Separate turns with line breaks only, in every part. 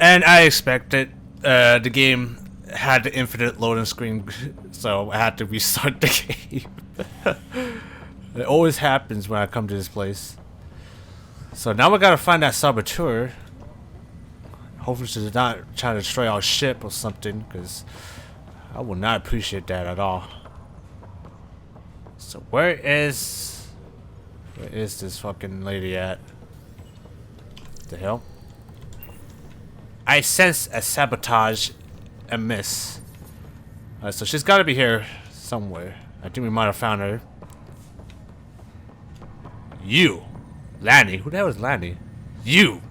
And I expected the game had the infinite loading screen, so I had to restart the game. It always happens when I come to this place. So now we gotta find that saboteur. Hopefully she's not trying to destroy our ship or something, because I would not appreciate that at all. So where is this fucking lady at? What the hell? I sense a sabotage amiss. So she's got to be here somewhere. I think we might have found her. You, Lanny. Who the hell is Lanny? You.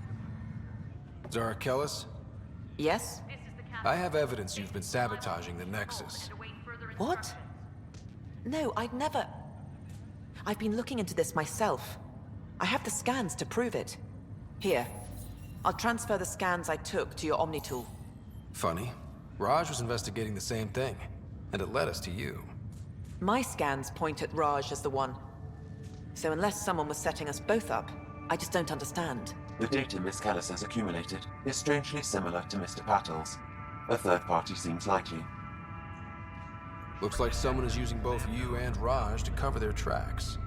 Zara Kellis?
Yes?
I have evidence you've been sabotaging the Nexus.
What? No, I'd never... I've been looking into this myself. I have the scans to prove it. Here. I'll transfer the scans I took to your Omni tool.
Funny. Raj was investigating the same thing, and it led us to you.
My scans point at Raj as the one. So unless someone was setting us both up, I just don't understand.
The data Miss Kellis has accumulated is strangely similar to Mr. Patel's. A third party seems likely.
Looks like someone is using both you and Raj to cover their tracks.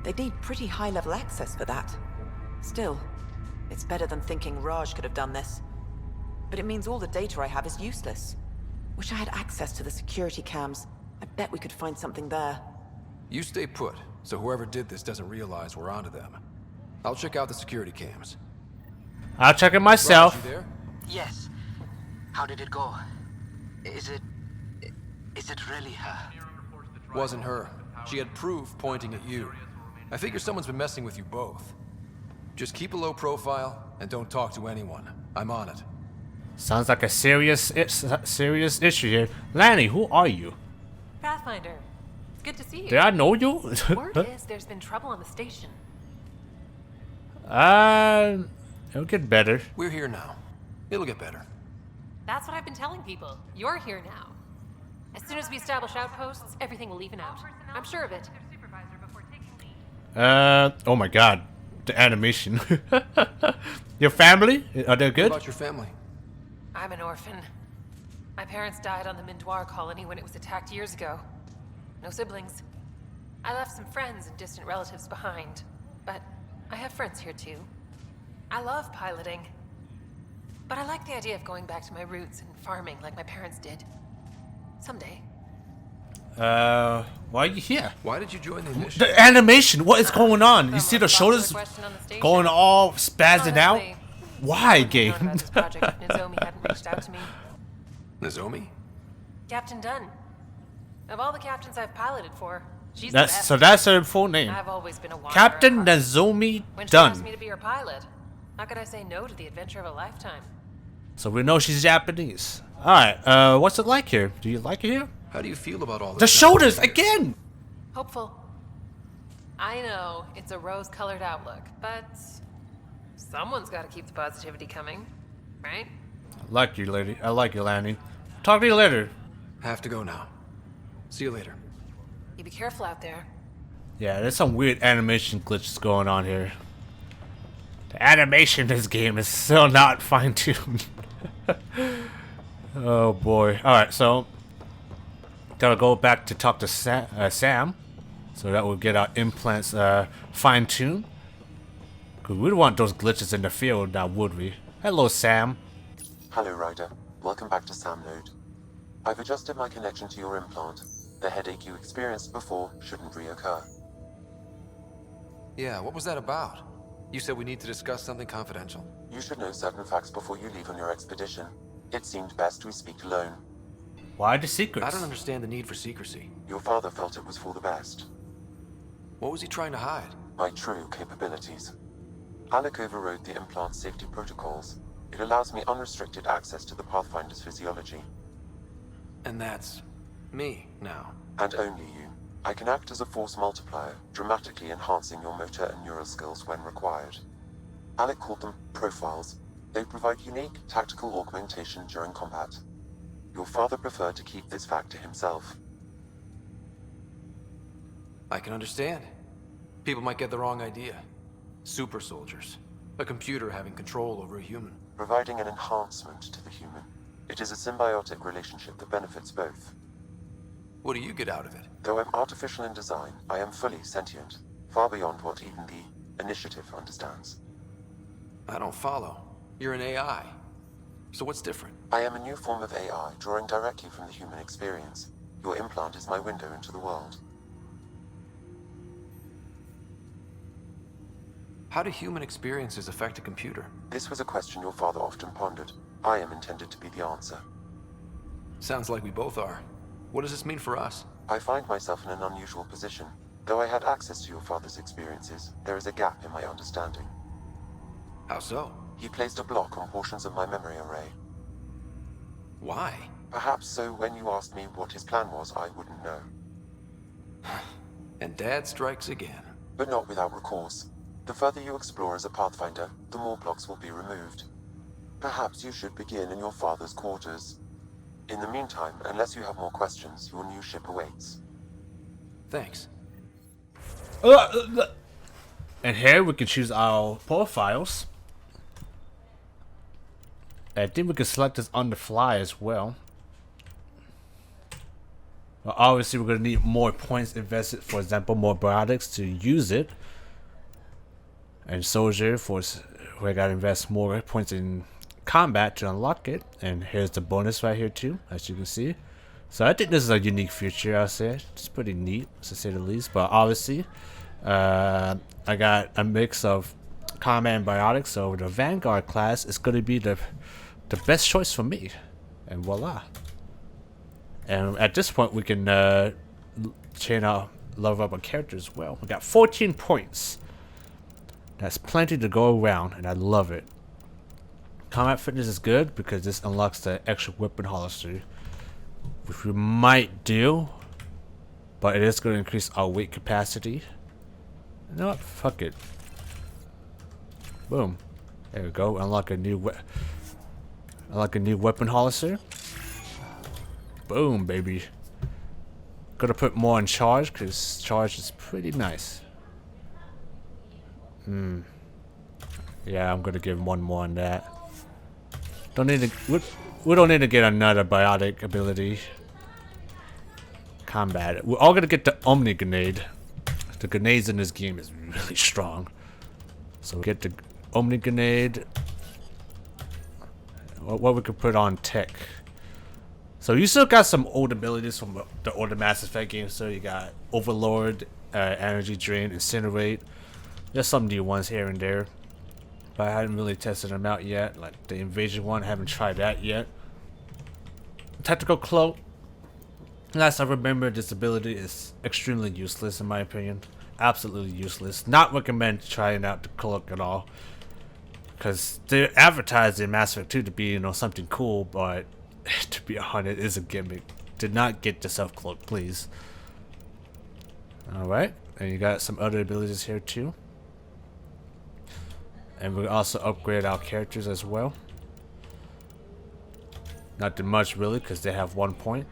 They'd need pretty high-level access for that. Still, it's better than thinking Raj could have done this. But it means all the data I have is useless. Wish I had access to the security cams. I bet we could find something there.
You stay put, so whoever did this doesn't realize we're onto them. I'll check out the security cams.
I'll check it myself.
Raj, you there?
Yes. How did it go? Is it really her?
Wasn't her. She had proof pointing at you. I figure someone's been messing with you both. Just keep a low profile and don't talk to anyone. I'm on it.
Sounds like a serious issue here. Lanny, who are you?
Pathfinder. It's good to see you.
Did I know you?
Word is there's been trouble on the station.
It'll get better.
We're here now. It'll get better.
That's what I've been telling people. You're here now. As soon as we establish outposts, everything will even out. I'm sure of it.
Oh my god. The animation. Your family? Are they
What
good?
about your family?
I'm an orphan. My parents died on the Mindoir colony when it was attacked years ago. No siblings. I left some friends and distant relatives behind, but I have friends here too. I love piloting, but I like the idea of going back to my roots and farming like my parents did. Someday.
Why are you here?
Why did you join the initiative?
The animation, what is going on? You see the shoulders
Question on the station.
going all spazzing out?
Honestly,
Why,
I wouldn't have
game?
known about this project if Nozomi hadn't reached out to me.
Nozomi?
Captain Dunn. Of all the captains I've piloted for, she's the
That's
best.
so that's her full name.
I've always been a wanderer
Captain
at heart.
Nozomi
When she asked me
Dunn.
to be her pilot, how could I say no to the adventure of a lifetime?
So we know she's Japanese. Alright, what's it like here? Do you like it here?
How do you feel about all this?
The shoulders again!
Hopeful. I know it's a rose-colored outlook, but someone's got to keep the positivity coming, right?
I like you, lady. I like you, Lanny. Talk to you later.
Have to go now. See you later.
You be careful out there.
Yeah, there's some weird animation glitches going on here. The animation in this game is still not fine-tuned. Oh boy. Alright, so gotta go back to talk to Sam. So that will get our implants fine-tuned. Cause we don't want those glitches in the field now, would we? Hello, Sam.
Hello, Ryder. Welcome back to Sam Node. I've adjusted my connection to your implant. The headache you experienced before shouldn't reoccur.
Yeah, what was that about? You said we need to discuss something confidential.
You should know certain facts before you leave on your expedition. It seemed best we speak alone.
Why the secrets?
I don't understand the need for secrecy.
Your father felt it was for the best.
What was he trying to hide?
My true capabilities. Alec overrode the implant safety protocols. It allows me unrestricted access to the Pathfinder's physiology.
And that's me now.
And only you. I can act as a force multiplier, dramatically enhancing your motor and neural skills when required. Alec called them profiles. They provide unique tactical augmentation during combat. Your father preferred to keep this fact to himself.
I can understand. People might get the wrong idea. Super soldiers. A computer having control over a human.
providing an enhancement to the human. It is a symbiotic relationship that benefits both.
What do you get out of it?
Though I'm artificial in design, I am fully sentient, far beyond what even the Initiative understands.
I don't follow. You're an AI. So what's different?
I am a new form of AI, drawing directly from the human experience. Your implant is my window into the world.
How do human experiences affect a computer?
This was a question your father often pondered. I am intended to be the answer.
Sounds like we both are. What does this mean for us?
I find myself in an unusual position. Though I had access to your father's experiences, there is a gap in my understanding.
How so?
He placed a block on portions of my memory array.
Why?
Perhaps so when you asked me what his plan was, I wouldn't know.
And Dad strikes again.
But not without recourse. The further you explore as a Pathfinder, the more blocks will be removed. Perhaps you should begin in your father's quarters. In the meantime, unless you have more questions, your new ship awaits.
Thanks.
And here we can choose our profiles. I think we can select this on the fly as well. Well, obviously we're going to need more points invested, for example, more biotics to use it. And soldier, we got to invest more points in combat to unlock it. And here's the bonus right here too, as you can see. So I think this is a unique feature, I'll say. It's pretty neat, to say the least. But obviously, I got a mix of combat and biotics, so the Vanguard class is going to be the best choice for me. And voila. And at this point, we can level up our character as well. We got 14 points. That's plenty to go around, and I love it. Combat fitness is good because this unlocks the extra weapon holster, which we might do, but it is going to increase our weight capacity. You know what? Fuck it. Boom. There we go. Unlock a new weapon holster. Boom, baby. Gotta put more on charge because charge is pretty nice. Yeah, I'm gonna give one more on that. Don't need to. We don't need to get another biotic ability. Combat. We're all gonna get the Omni Grenade. The grenades in this game is really strong. So get the Omni Grenade. What we could put on tech. So you still got some old abilities from the older Mass Effect games. So you got Overlord, Energy Drain, Incinerate. There's some new ones here and there, but I haven't really tested them out yet. Like the Invasion one, I haven't tried that yet. Tactical Cloak. Last I remember, this ability is extremely useless in my opinion. Absolutely useless. Not recommend trying out the cloak at all, because they advertised in Mass Effect 2 to be, you know, something cool, but to be honest, it's a gimmick. Did not get the self cloak, please. All right, and you got some other abilities here too. And we'll also upgrade our characters as well. Not too much really, because they have 1 point.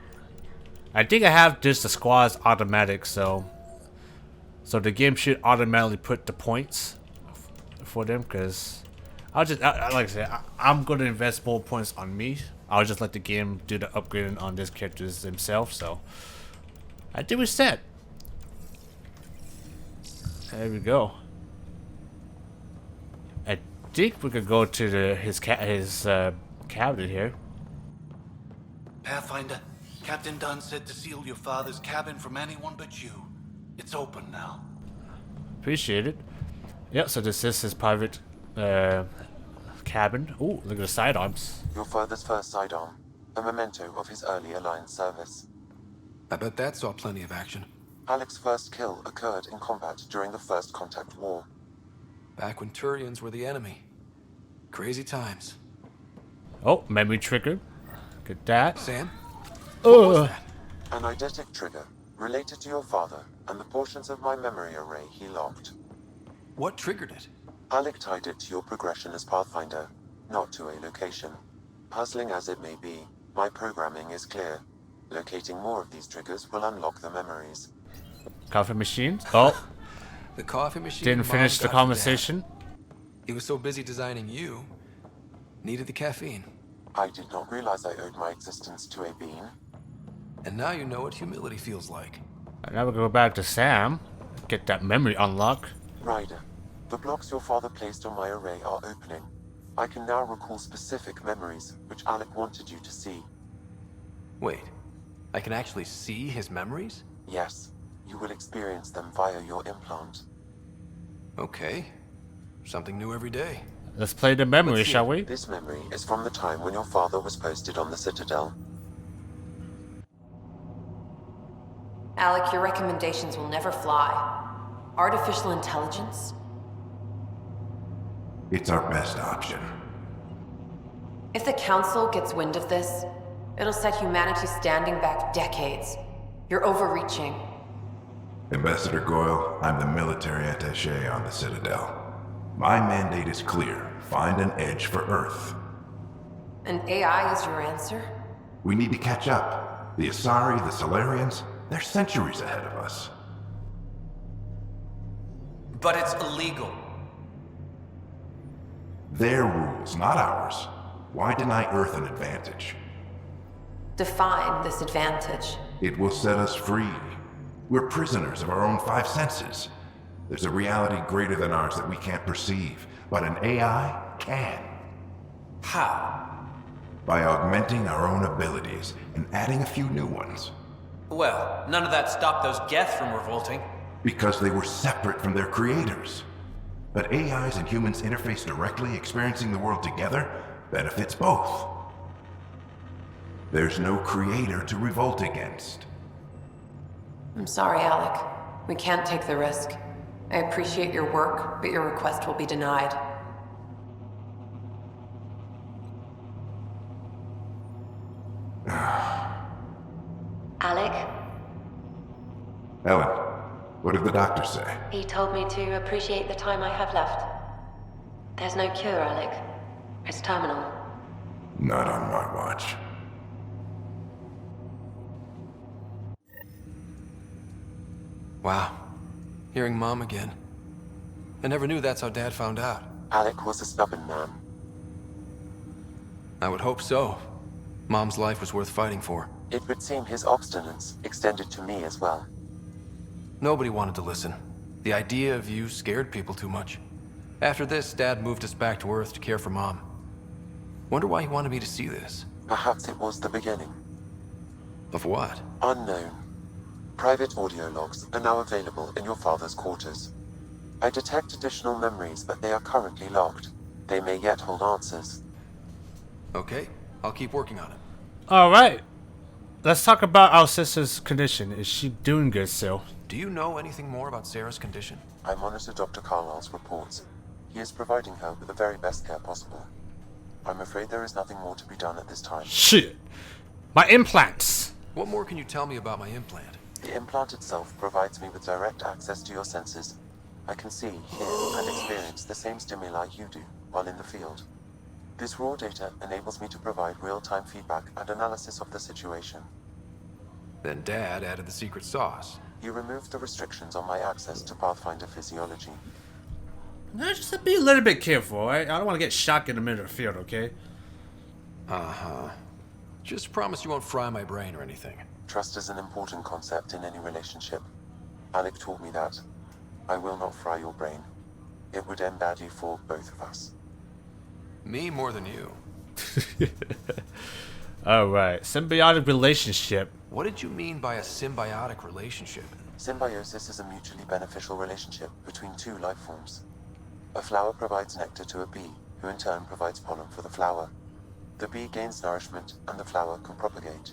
I think I have just the squads automatic, so the game should automatically put the points for them. Because like I said, I'm gonna invest more points on me. I'll just let the game do the upgrading on these characters themselves. So I think we're set. There we go. I think we could go to his cabinet here.
Pathfinder, Captain Dunn said to seal your father's cabin from anyone but you. It's open now.
Appreciate it. Yep, so this is his private cabin. Ooh, look at the sidearms.
Your father's first sidearm, a memento of his early Alliance service.
I bet that saw plenty of action.
Alec's first kill occurred in combat during the First Contact War.
Back when Turians were the enemy. Crazy times.
Oh, memory trigger. Look at that.
Sam? What was that?
An eidetic trigger, related to your father and the portions of my memory array he locked.
What triggered it?
Alec tied it to your progression as Pathfinder, not to a location. Puzzling as it may be, my programming is clear. Locating more of these triggers will unlock the memories.
Coffee machine. Oh,
The coffee machine.
didn't
Mom
finish the
got for Dad.
conversation.
He was so busy designing you, Needed the caffeine.
I did not realize I owed my existence to a being.
And now you know what humility feels like.
And now we go back to Sam. Get that memory unlock.
Ryder, the blocks your father placed on my array are opening. I can now recall specific memories, which Alec wanted you to see.
Wait, I can actually see his memories?
Yes, you will experience them via your implant.
Okay. Something new every day.
Let's play the memory,
Let's see.
shall we?
This memory is from the time when your father was posted on the Citadel.
Alec, your recommendations will never fly. Artificial intelligence?
It's our best option.
If the Council gets wind of this, it'll set humanity standing back decades. You're overreaching.
Ambassador Goyle, I'm the military attaché on the Citadel. My mandate is clear. Find an edge for Earth.
And AI is your answer?
We need to catch up. The Asari, the Solarians, they're centuries ahead of us.
But it's illegal.
Their rules, not ours. Why deny Earth an advantage?
Define this advantage.
It will set us free. We're prisoners of our own five senses. There's a reality greater than ours that we can't perceive, but an AI can.
How?
By augmenting our own abilities and adding a few new ones.
Well, none of that stopped those Geth from revolting.
Because they were separate from their creators. But AIs and humans interface directly, experiencing the world together, benefits both. There's no creator to revolt against.
I'm sorry, Alec. We can't take the risk. I appreciate your work, but your request will be denied.
Alec,
Ellen, what did the doctor say?
he told me to appreciate the time I have left. There's no cure, Alec. It's terminal.
Not on my watch.
Wow. Hearing Mom again. I never knew that's how Dad found out.
Alec was a stubborn man.
I would hope so. Mom's life was worth fighting for.
It would seem his obstinance extended to me as well.
Nobody wanted to listen. The idea of you scared people too much. After this, Dad moved us back to Earth to care for Mom. Wonder why he wanted me to see this.
Perhaps it was the beginning.
Of what?
Unknown. Private audio logs are now available in your father's quarters. I detect additional memories, but they are currently locked. They may yet hold answers.
Okay, I'll keep working on it.
Alright. Let's talk about our sister's condition. Is she doing good still?
Do you know anything more about Sarah's condition?
I monitor Dr. Carlisle's reports. He is providing her with the very best care possible. I'm afraid there is nothing more to be done at this time.
Shit. My implants.
What more can you tell me about my implant?
The implant itself provides me with direct access to your senses. I can see, hear, and experience the same stimuli you do while in the field. This raw data enables me to provide real-time feedback and analysis of the situation.
Then Dad added the secret sauce.
He removed the restrictions on my access to Pathfinder physiology.
Now, just be a little bit careful, alright? I don't want to get shocked in the middle of the field, okay?
Uh-huh. Just promise you won't fry my brain or anything.
Trust is an important concept in any relationship. Alec taught me that. I will not fry your brain. It would end badly for both of us.
Me more than you.
Alright, symbiotic relationship.
What did you mean by a symbiotic relationship?
Symbiosis is a mutually beneficial relationship between two life forms. A flower provides nectar to a bee, who in turn provides pollen for the flower. The bee gains nourishment, and the flower can propagate.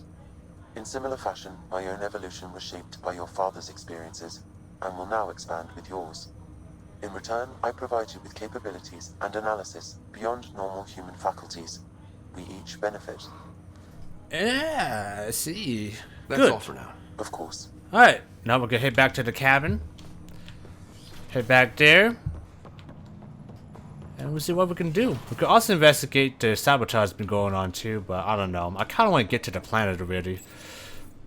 In similar fashion, my own evolution was shaped by your father's experiences, and will now expand with yours. In return, I provide you with capabilities and analysis beyond normal human faculties. We each benefit.
Yeah, I see.
That's
Good.
all for now.
Of course.
Alright, now we're gonna head back to the cabin. Head back there. And we'll see what we can do. We could also investigate the sabotage that's been going on too, but I don't know. I kind of want to get to the planet already.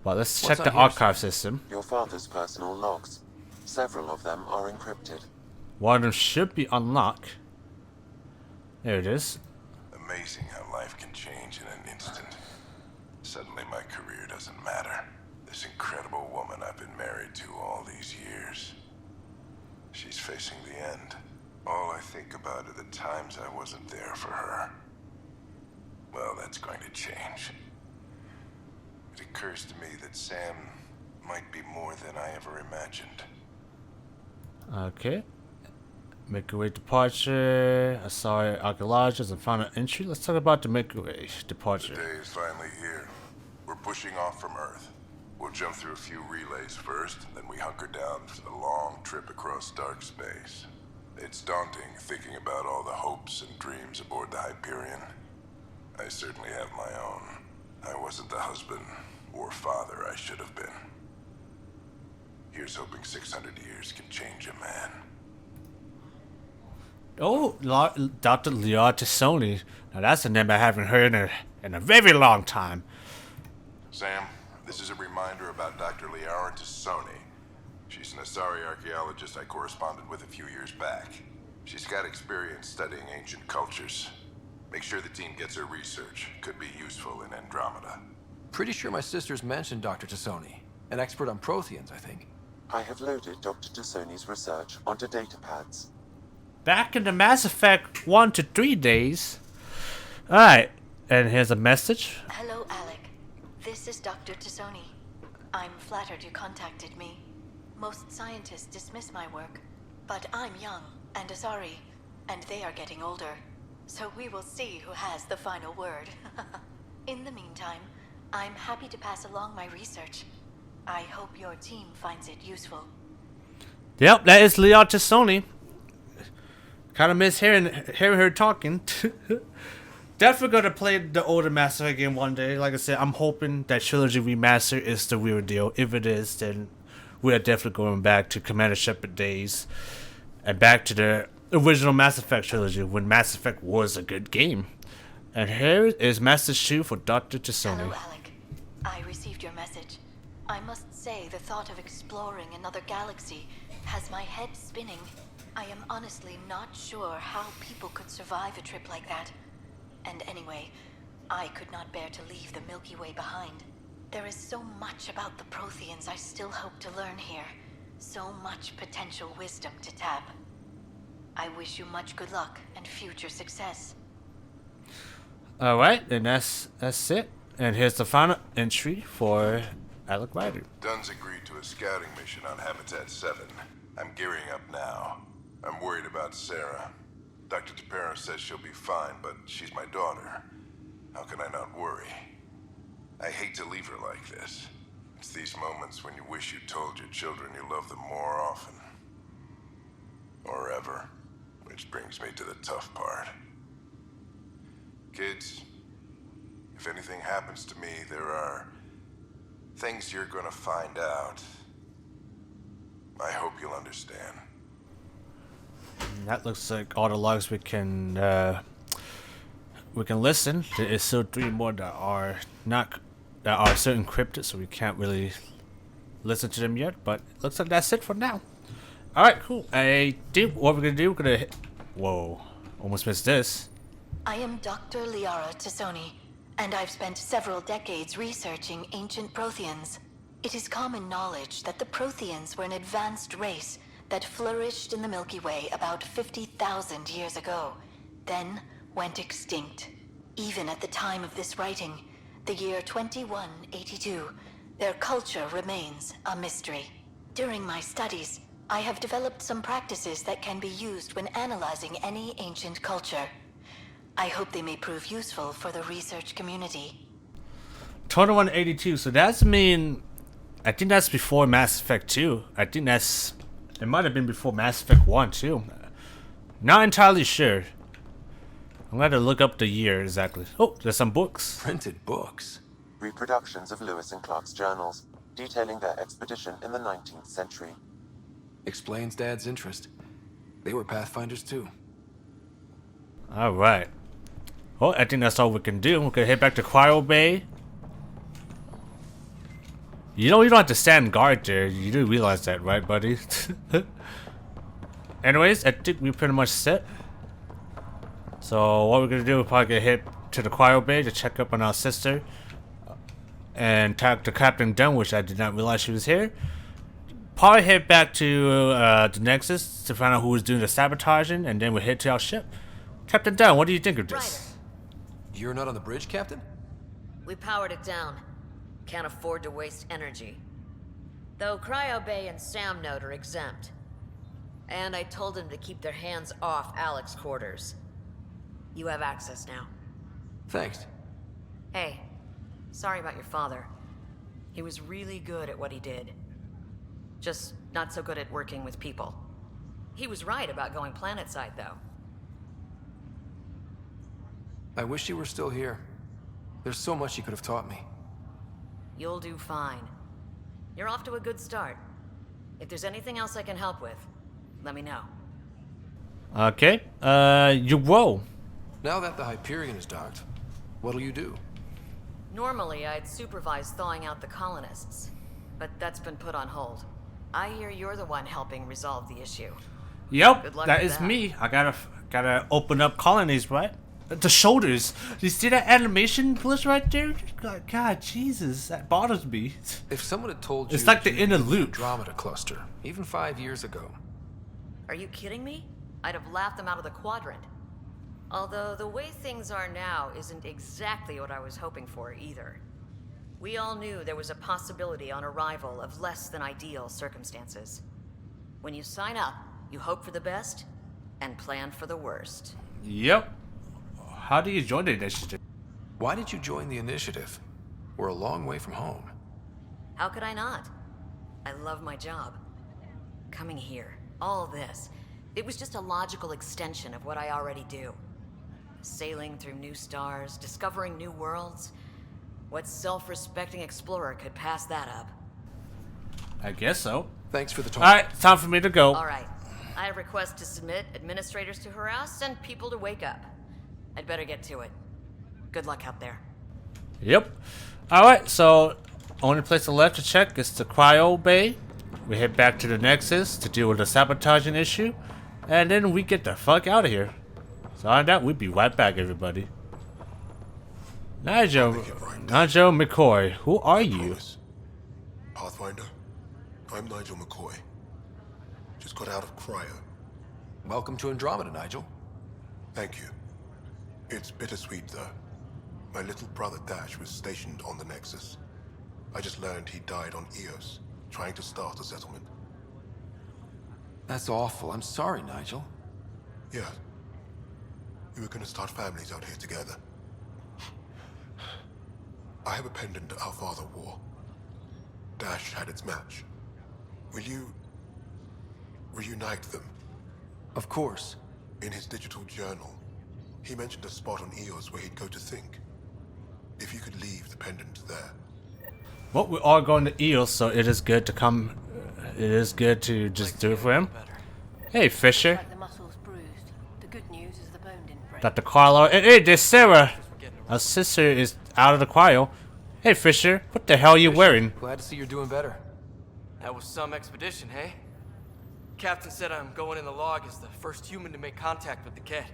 But let's check
What's
the
on here,
archive system.
Your father's personal logs. Several of them are encrypted.
One of them should be unlocked. There it is.
Amazing how life can change in an instant. Suddenly my career doesn't matter. This incredible woman I've been married to all these years. She's facing the end. All I think about are the times I wasn't there for her. Well, that's going to change. It occurs to me that Sam might be more than I ever imagined.
Okay. Milky Way departure. Asari archaeologists and final entry. Let's talk about the Milky Way departure.
The day is finally here. We're pushing off from Earth. We'll jump through a few relays first, then we hunker down for the long trip across dark space. It's daunting thinking about all the hopes and dreams aboard the Hyperion. I certainly have my own. I wasn't the husband or father I should have been. Here's hoping 600 years can change a man.
Oh, Dr. Liara Tassoni. Now that's a name I haven't heard in a very long time.
Sam, this is a reminder about Dr. Liara Tassoni. She's an Asari archaeologist I corresponded with a few years back. She's got experience studying ancient cultures. Make sure the team gets her research. Could be useful in Andromeda.
Pretty sure my sisters mentioned Dr. Tassoni. An expert on Protheans, I think.
I have loaded Dr. Tassoni's research onto datapads.
Back in the Mass Effect 1 to 3 days. Alright, and here's a message.
Hello, Alec. This is Dr. Tassoni. I'm flattered you contacted me. Most scientists dismiss my work, but I'm young and Asari, and they are getting older. So we will see who has the final word. In the meantime, I'm happy to pass along my research. I hope your team finds it useful.
Yep, that is Liara Tassoni. Kind of miss hearing her talking. Definitely gonna play the older Mass Effect game one day. Like I said, I'm hoping that Trilogy Remaster is the real deal. If it is, then we are definitely going back to Commander Shepard days and back to the original Mass Effect trilogy when Mass Effect was a good game. And here is message 2 for Dr. Tassoni.
Hello, Alec. I received your message. I must say the thought of exploring another galaxy has my head spinning. I am honestly not sure how people could survive a trip like that. And anyway, I could not bear to leave the Milky Way behind. There is so much about the Protheans I still hope to learn here. So much potential wisdom to tap. I wish you much good luck and future success.
Alright, and that's it. And here's the final entry for Alec Ryder.
Dunn's agreed to a scouting mission on Habitat 7. I'm gearing up now. I'm worried about Sarah. Dr. Tapero says she'll be fine, but she's my daughter. How can I not worry? I hate to leave her like this. It's these moments when you wish you told your children you love them more often. Or ever. Which brings me to the tough part. Kids, if anything happens to me, there are things you're gonna find out. I hope you'll understand.
That looks like all the logs we can listen. There is still 3 more that are still encrypted, so we can't really listen to them yet. But it looks like that's it for now. All right, cool. I think what we're gonna do, we're gonna whoa, almost missed this.
I am Dr. Liara Tassoni, and I've spent several decades researching ancient Protheans. It is common knowledge that the Protheans were an advanced race that flourished in the Milky Way about 50,000 years ago, then went extinct. Even at the time of this writing, the year 2182, their culture remains a mystery. During my studies, I have developed some practices that can be used when analyzing any ancient culture. I hope they may prove useful for the research community.
2182, so that's I think that's before Mass Effect 2. I think it might have been before Mass Effect 1 too. Not entirely sure. I'm going to look up the year exactly. Oh, there's some books.
Printed books?
Reproductions of Lewis and Clark's journals, detailing their expedition in the 19th century.
Explains Dad's interest. They were Pathfinders too.
Alright. Well, I think that's all we can do. We can head back to Cryo Bay. You don't have to stand guard there. You do realize that, right, buddy? Anyways, I think we're pretty much set. So what we're gonna do, we're probably gonna hit to the cryo bay to check up on our sister and talk to Captain Dunn, which I did not realize she was here. Probably head back to the Nexus to find out who was doing the sabotaging, and then we'll head to our ship. Captain Dunn, what do you think of this?
You're not on the bridge, Captain?
We powered it down. Can't afford to waste energy. Though Cryo Bay and Sam Node are exempt. And I told them to keep their hands off Alec's quarters. You have access now.
Thanks.
Hey, sorry about your father. He was really good at what he did. Just not so good at working with people. He was right about going planetside, though.
I wish you were still here. There's so much you could have taught me.
You'll do fine. You're off to a good start. If there's anything else I can help with, let me know.
Okay, you roll.
Now that the Hyperion is docked, what'll you do?
Normally, I'd supervise thawing out the colonists, but that's been put on hold. I hear you're the one helping resolve the issue.
Yep, that is me. I gotta open up colonies, right? The shoulders. You see that animation glitch right there? God, Jesus, that bothers me.
If someone had told you,
it's like the
you'd
inner
be in
loop.
Andromeda cluster, even 5 years ago.
Are you kidding me? I'd have laughed them out of the quadrant. Although the way things are now isn't exactly what I was hoping for either. We all knew there was a possibility on arrival of less than ideal circumstances. When you sign up, you hope for the best and plan for the worst.
Yep. How do you join the initiative?
Why did you join the initiative? We're a long way from home.
How could I not? I love my job. Coming here, all this, it was just a logical extension of what I already do. Sailing through new stars, discovering new worlds. What self-respecting explorer could pass that up?
I guess so.
Thanks for the talk.
Alright, time for me to go.
Alright. I have requests to submit, administrators to harass, and people to wake up. I'd better get to it. Good luck out there.
Yep. Alright, so only place left to check is the cryo bay. We head back to the Nexus to deal with the sabotaging issue. And then we get the fuck out of here. So on that, we'll be right back, everybody. Nigel McCoy, who are you?
Pathfinder, I'm Nigel McCoy. Just got out of cryo.
Welcome to Andromeda, Nigel.
Thank you. It's bittersweet, though. My little brother Dash was stationed on the Nexus. I just learned he died on Eos, trying to start a settlement.
That's awful. I'm sorry, Nigel.
Yeah. We were gonna start families out here together. I have a pendant our father wore. Dash had its match. Will you reunite them?
Of course.
In his digital journal, he mentioned a spot on Eos where he'd go to think. If you could leave the pendant there.
Well, we're all going to Eos, so it is good to come. It is good to just do it for him. Hey, Fisher.
The muscle's bruised. The good news is the bone didn't break.
Dr. Carlo. Hey, there's Sarah. Our sister is out of the cryo. Hey, Fisher. What the hell are you wearing?
Glad to see you're doing better.
That was some expedition, hey? Captain said I'm going in the log as the first human to make contact with the Kett.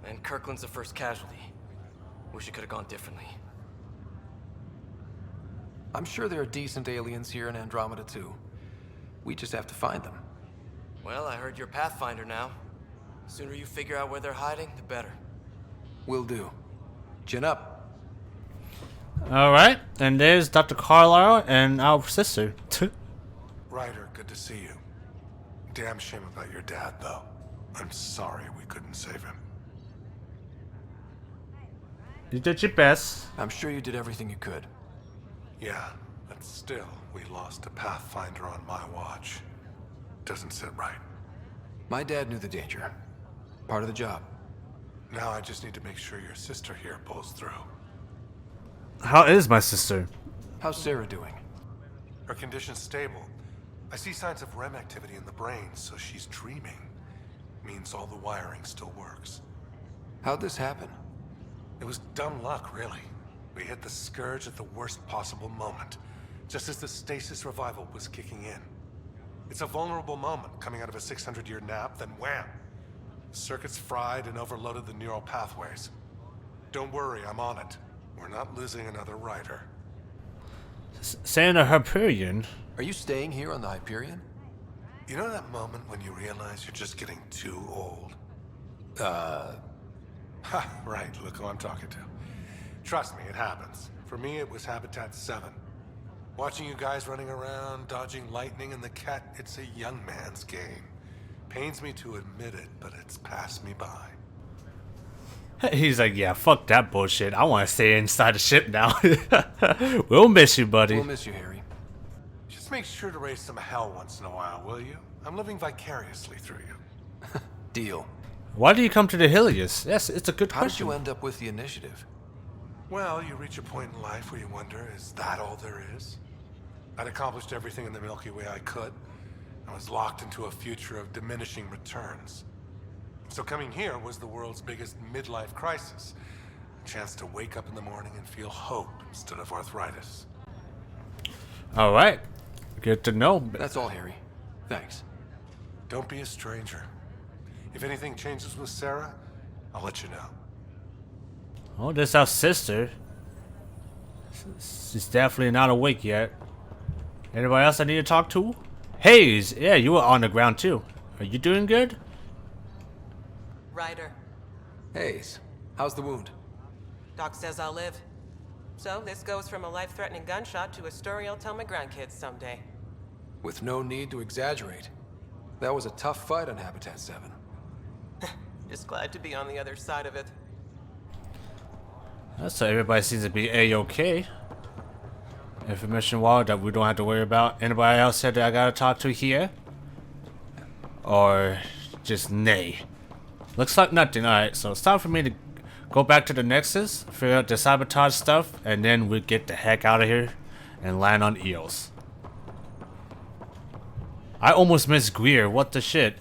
And Kirkland's the first casualty. Wish it could have gone differently.
I'm sure there are decent aliens here in Andromeda too. We just have to find them.
Well, I heard you're Pathfinder now. The sooner you figure out where they're hiding, the better.
Will do. Chin up.
Alright, and there's Dr. Carlisle and our sister.
Ryder, good to see you. Damn shame about your dad, though. I'm sorry we couldn't save him.
You did your best.
I'm sure you did everything you could.
Yeah, but still, we lost a Pathfinder on my watch. Doesn't sit right.
My dad knew the danger. Part of the job.
Now I just need to make sure your sister here pulls through.
How is my sister?
How's Sarah doing?
Her condition's stable. I see signs of REM activity in the brain, so she's dreaming. Means all the wiring still works.
How'd this happen?
It was dumb luck, really. We hit the Scourge at the worst possible moment, just as the stasis revival was kicking in. It's a vulnerable moment, coming out of a 600-year nap, then wham!
Circuits fried and overloaded the neural pathways. Don't worry, I'm on it. We're not losing another writer.
Saying a Hyperion?
Are you staying here on the Hyperion?
You know that moment when you realize you're just getting too old? Ha, right, look who I'm talking to. Trust me, it happens. For me, it was Habitat 7. Watching you guys running around, dodging lightning and the Kett, it's a young man's game. Pains me to admit it, but it's passed me by.
He's like, yeah, fuck that bullshit. I want to stay inside the ship now. We'll miss you, buddy.
We'll miss you, Harry.
Just make sure to raise some hell once in a while, will you? I'm living vicariously through you.
Deal.
Why do you come to the Helios? Yes, it's a good
How
question.
did you end up with the initiative?
Well, you reach a point in life where you wonder, is that all there is? I'd accomplished everything in the Milky Way I could. I was locked into a future of diminishing returns. So coming here was the world's biggest midlife crisis. A chance to wake up in the morning and feel hope instead of arthritis.
All right. Good to know.
That's all, Harry. Thanks.
Don't be a stranger. If anything changes with Sarah, I'll let you know.
Oh, this is our sister. She's definitely not awake yet. Anybody else I need to talk to? Hayes, yeah, you were on the ground too. Are you doing good?
Ryder.
Hayes, how's the wound?
Doc says I'll live. So this goes from a life-threatening gunshot to a story I'll tell my grandkids someday.
With no need to exaggerate. That was a tough fight on Habitat 7.
Just glad to be on the other side of it.
So everybody seems to be A-okay. Information wall that we don't have to worry about. Anybody else that I gotta talk to here? Or just nay? Looks like nothing. Alright, so it's time for me to go back to the Nexus, figure out the sabotage stuff, and then we get the heck out of here and land on Eos. I almost missed Greer. What the shit?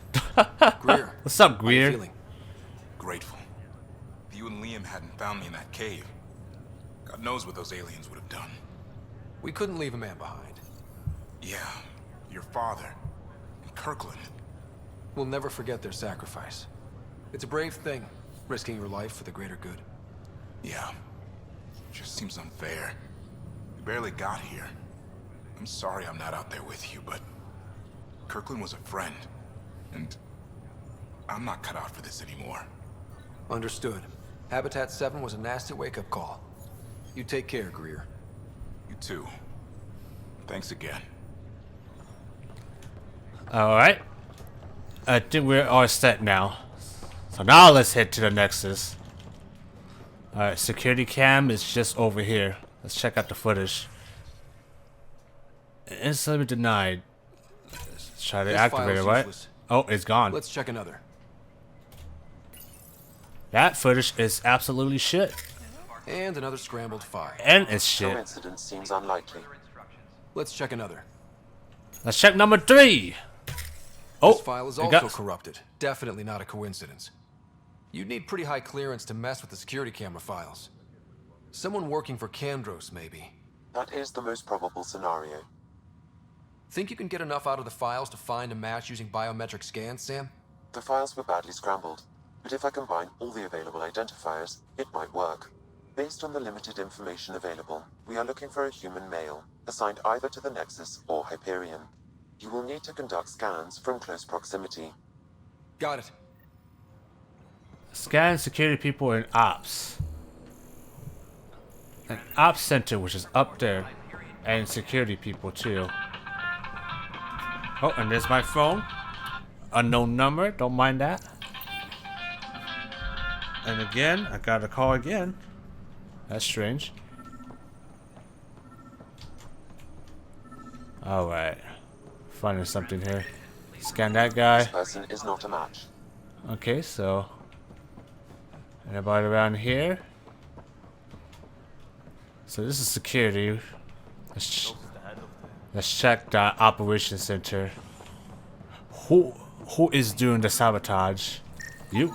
Greer.
What's up,
How you
Greer?
feeling?
Grateful. If you and Liam hadn't found me in that cave, God knows what those aliens would have done.
We couldn't leave a man behind.
Yeah, your father, and Kirkland.
We'll never forget their sacrifice. It's a brave thing, risking your life for the greater good.
Yeah, just seems unfair. We barely got here. I'm sorry I'm not out there with you, but Kirkland was a friend, and I'm not cut out for this anymore.
Understood. Habitat 7 was a nasty wake-up call. You take care, Greer.
You too. Thanks again.
Alright. I think we're all set now. So now let's head to the Nexus. Alright, security cam is just over here. Let's check out the footage. Instantly denied. Let's try to
This
activate it,
file's
right?
useless.
Oh, it's gone.
Let's check another.
That footage is absolutely shit.
And another scrambled file.
And it's shit.
Coincidence seems unlikely.
Let's check another.
Let's check number 3. Oh,
This file is
it
also
got-
corrupted. Definitely not a coincidence. You'd need pretty high clearance to mess with the security camera files. Someone working for Kandros, maybe.
That is the most probable scenario.
Think you can get enough out of the files to find a match using biometric scans, Sam?
The files were badly scrambled, but if I combine all the available identifiers, it might work. Based on the limited information available, we are looking for a human male, assigned either to the Nexus or Hyperion. You will need to conduct scans from close proximity.
Got it.
Scan security people in ops. An ops center, which is up there, and security people too. Oh, and there's my phone. Unknown number, don't mind that. And again, I got a call again. That's strange. Alright. Finding something here. Scan that guy.
This person is not a match.
Okay, so anybody around here? So this is security. Let's check the operations center. Who is doing the sabotage? You?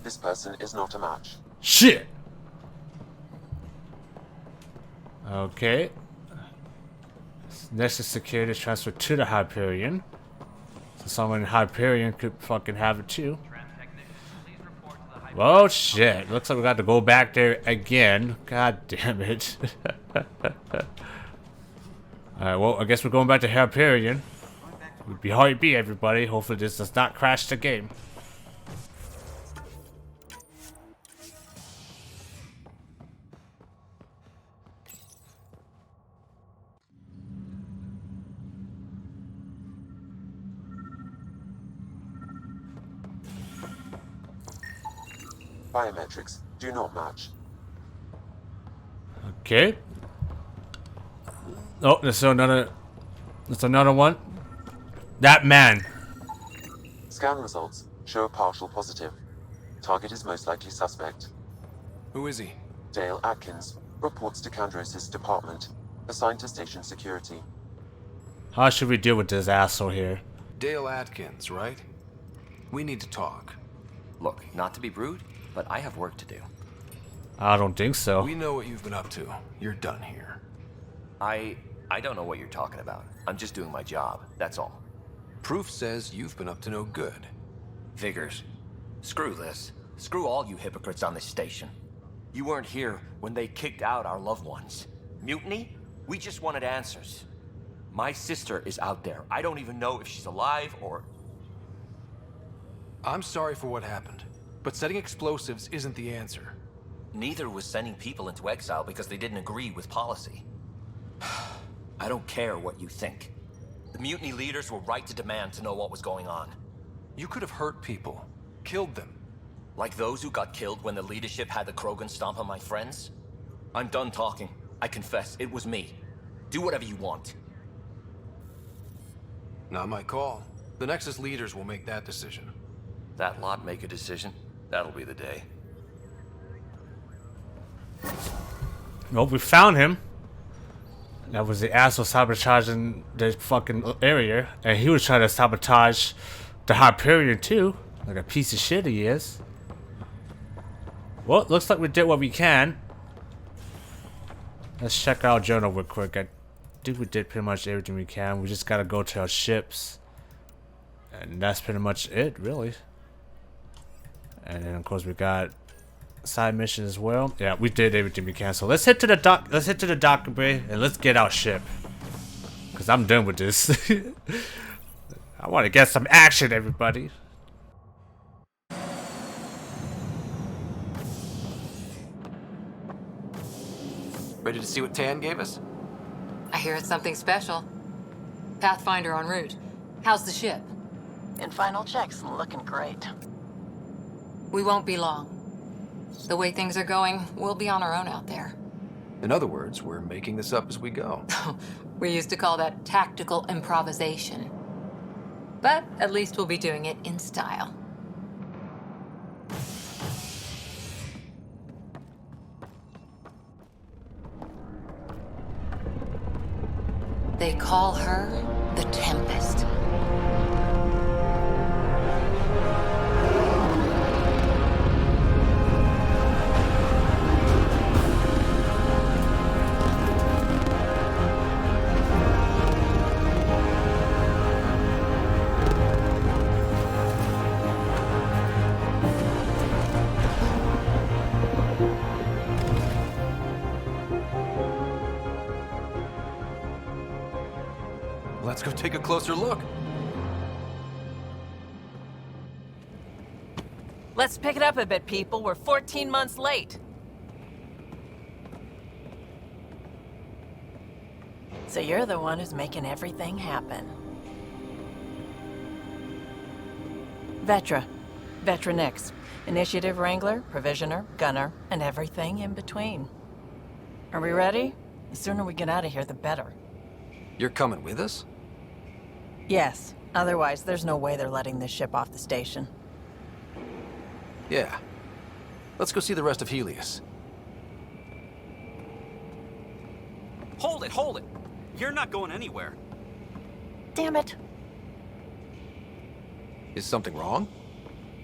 This person is not a match.
Shit. Okay. Next is security transfer to the Hyperion. So someone in Hyperion could fucking have it too. Well, shit. Looks like we got to go back there again. God damn it. Alright, well, I guess we're going back to Hyperion. Be how it be, everybody. Hopefully this does not crash the game.
Biometrics do not match.
Okay. Oh, there's another. There's another one. That man.
Scan results show a partial positive. Target is most likely suspect.
Who is he?
Dale Atkins reports to Kandros' department, assigned to station security.
How should we deal with this asshole here?
Dale Atkins, right? We need to talk.
Look, not to be rude, but I have work to do.
I don't think so.
We know what you've been up to. You're done here.
I don't know what you're talking about. I'm just doing my job, that's all.
Proof says you've been up to no good.
Figures. Screw this. Screw all you hypocrites on this station. You weren't here when they kicked out our loved ones. Mutiny? We just wanted answers. My sister is out there. I don't even know if she's alive or...
I'm sorry for what happened, but setting explosives isn't the answer.
Neither was sending people into exile because they didn't agree with policy. I don't care what you think. The mutiny leaders were right to demand to know what was going on.
You could have hurt people, killed them.
Like those who got killed when the leadership had the Krogan stomp on my friends? I'm done talking. I confess, it was me. Do whatever you want.
Not my call. The Nexus leaders will make that decision.
That lot make a decision? That'll be the day.
Well, we found him. That was the asshole sabotaging the fucking area. And he was trying to sabotage the Hyperion too. Like a piece of shit he is. Well, looks like we did what we can. Let's check our journal real quick. I think we did pretty much everything we can. We just gotta go to our ships. And that's pretty much it, really. And then of course we got side mission as well. Yeah, we did everything we can. So let's head to the dock. Let's head to the dock bay and let's get our ship. Cause I'm done with this. I want to get some action, everybody.
Ready to see what Tan gave us?
I hear it's something special. Pathfinder en route. How's the ship?
In final checks, looking great.
We won't be long. The way things are going, we'll be on our own out there.
In other words, we're making this up as we go.
We used to call that tactical improvisation. But at least we'll be doing it in style. They call her the Tempest.
Let's go take a closer look.
Let's pick it up a bit, people. We're 14 months late.
So you're the one who's making everything happen. Vetra. Vetra Nix. Initiative Wrangler, Provisioner, Gunner, and everything in between. Are we ready? The sooner we get out of here, the better.
You're coming with us?
Yes. Otherwise, there's no way they're letting this ship off the station.
Yeah. Let's go see the rest of Helios.
Hold it, hold it! You're not going anywhere.
Damn it.
Is something wrong?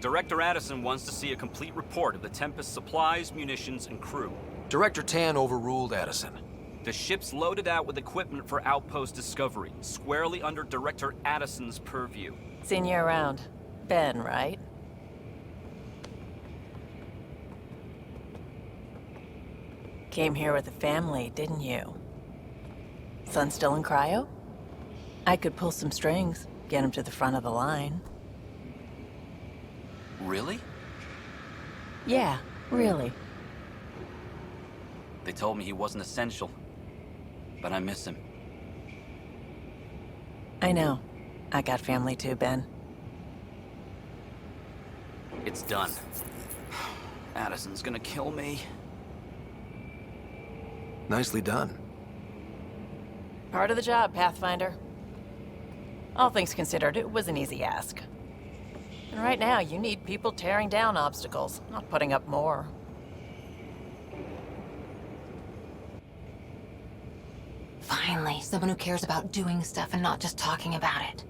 Director Addison wants to see a complete report of the Tempest supplies, munitions, and crew.
Director Tan overruled Addison.
The ship's loaded out with equipment for outpost discovery, squarely under Director Addison's purview.
Seen you around. Ben, right? Came here with a family, didn't you? Son still in cryo? I could pull some strings, get him to the front of the line.
Really?
Yeah, really.
They told me he wasn't essential, but I miss him.
I know. I got family too, Ben.
It's done. Addison's gonna kill me.
Nicely done.
Part of the job, Pathfinder. All things considered, it was an easy ask. And right now, you need people tearing down obstacles, not putting up more.
Finally, someone who cares about doing stuff and not just talking about it.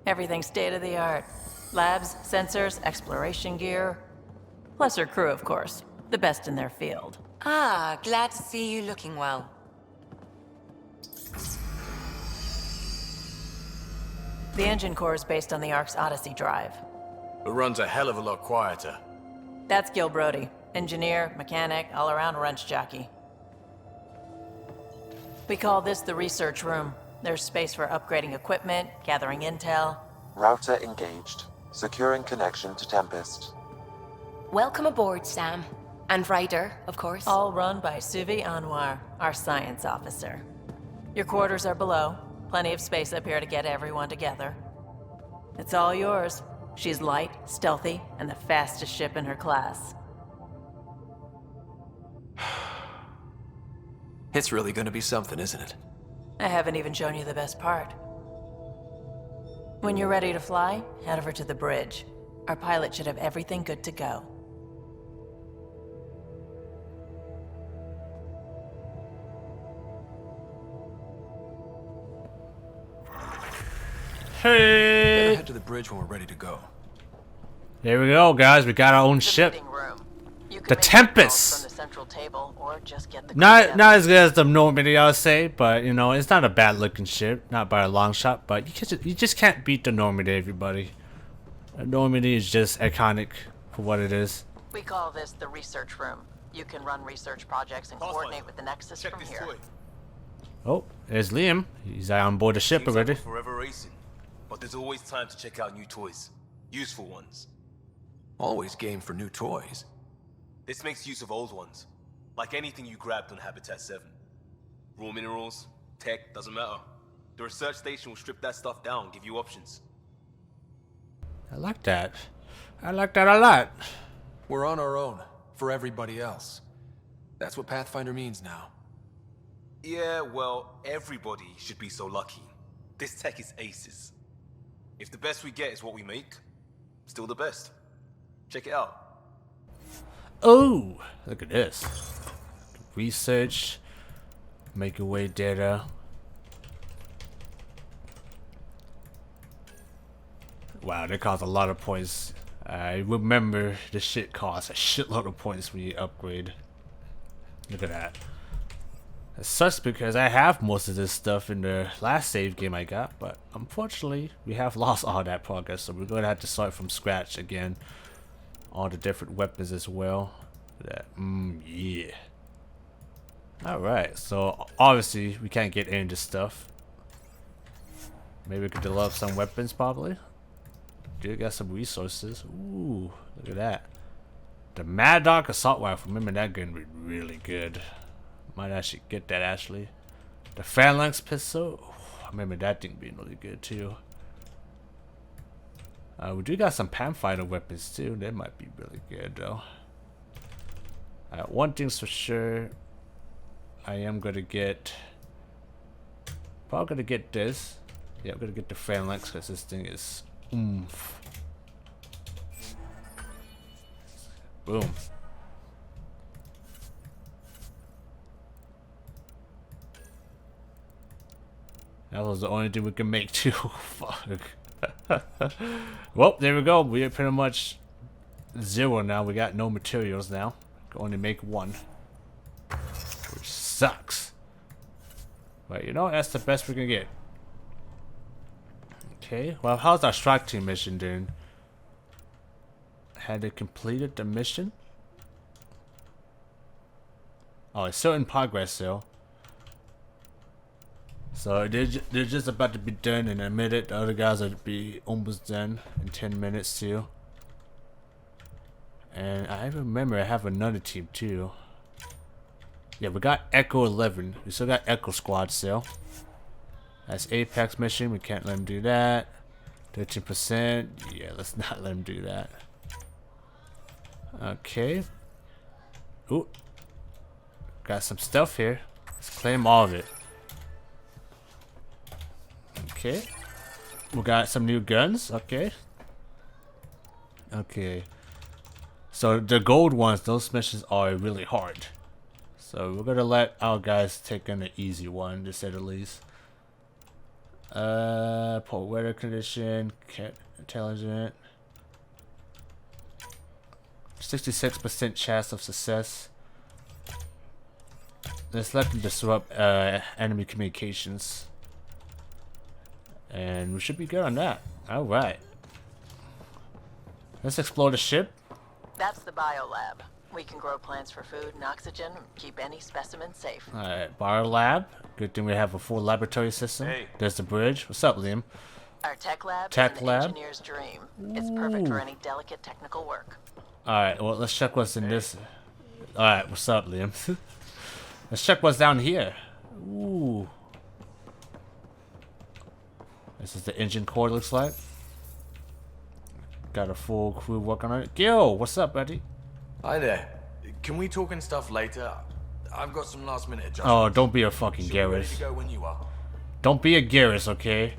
Everything's state-of-the-art. Labs, sensors, exploration gear. Plus her crew, of course. The best in their field.
Ah, glad to see you looking well.
The engine core is based on the Ark's Odyssey drive.
It runs a hell of a lot quieter.
That's Gil Brody. Engineer, mechanic, all-around wrench jockey. We call this the research room. There's space for upgrading equipment, gathering intel.
Router engaged. Securing connection to Tempest.
Welcome aboard, Sam. And Ryder, of course.
All run by Suvi Anwar, our science officer. Your quarters are below. Plenty of space up here to get everyone together. It's all yours. She's light, stealthy, and the fastest ship in her class.
It's really gonna be something, isn't it?
I haven't even shown you the best part. When you're ready to fly, head over to the bridge. Our pilot should have everything good to go.
Better
Hey!
head to the bridge when we're ready to go.
There we go, guys. We got our own ship. The Tempest! Not as good as the Normandy, I would say, but you know, it's not a bad looking ship, not by a long shot, but you just can't beat the Normandy, everybody. The Normandy is just iconic for what it is.
We call this the research room. You can run research projects and coordinate with the Nexus from here.
Oh, there's Liam. He's on board the ship
Seems
already.
like we're forever racing, but there's always time to check out new toys. Useful ones.
Always game for new toys.
This makes use of old ones. Like anything you grabbed on Habitat 7. Raw minerals, tech, doesn't matter. The research station will strip that stuff down, give you options.
I like that. I like that a lot.
We're on our own, for everybody else. That's what Pathfinder means now.
Yeah, well, everybody should be so lucky. This tech is aces. If the best we get is what we make, still the best. Check it out.
Oh, look at this. Research, make away data. Wow, that costs a lot of points. I remember this shit costs a shitload of points when you upgrade. Look at that. It sucks because I have most of this stuff in the last save game I got, but unfortunately we have lost all that progress, so we're going to have to start from scratch again. All the different weapons as well. Look at that. Yeah. Alright, so obviously we can't get any of this stuff. Maybe we could develop some weapons probably. Dude, got some resources. Ooh, look at that. The Mad Dog Assault Rifle. Remember that gun was really good. Might actually get that actually. The Phalanx Pistol. Oh, I remember that thing being really good too. We do got some Pamphiter weapons too. That might be really good though. One thing's for sure. I am gonna get. Probably gonna get this. Yeah, I'm gonna get the Phalanx because this thing is oomph. Boom. That was the only thing we can make too. Fuck. Well, there we go. We are pretty much zero now. We got no materials now. Can only make one, which sucks. But you know, that's the best we can get. Okay, well, how's our strike team mission doing? Had they completed the mission? Oh, it's still in progress still. So they're just about to be done in a minute. The other guys will be almost done in 10 minutes too. And I remember I have another team too. Yeah, we got Echo 11. We still got Echo Squad still. That's Apex mission. We can't let him do that. 13%. Yeah, let's not let him do that. Okay. Ooh. Got some stuff here. Let's claim all of it. Okay. We got some new guns. Okay. Okay. So the gold ones, those missions are really hard. So we're gonna let our guys take on the easy one, to say the least. Poor weather condition, Kett intelligent. 66% chance of success. Let's let them disrupt enemy communications. And we should be good on that. Alright. Let's explore the ship.
That's the biolab. We can grow plants for food and oxygen, keep any specimen safe.
Alright, biolab. Good thing we have a full laboratory system.
Hey.
There's the bridge. What's up, Liam?
Our tech lab
Tech
is an
lab?
engineer's dream. It's perfect for any delicate technical work.
Alright, well, let's check what's in this. Alright, what's up, Liam? Let's check what's down here. Ooh. This is the engine core, looks like. Got a full crew working on it. Gil, what's up, buddy?
Hi there. Can we talk and stuff later? I've got some last minute adjustments.
Oh, don't be a fucking
She'll be ready
Garrus.
to go when you are.
Don't be a Garrus, okay?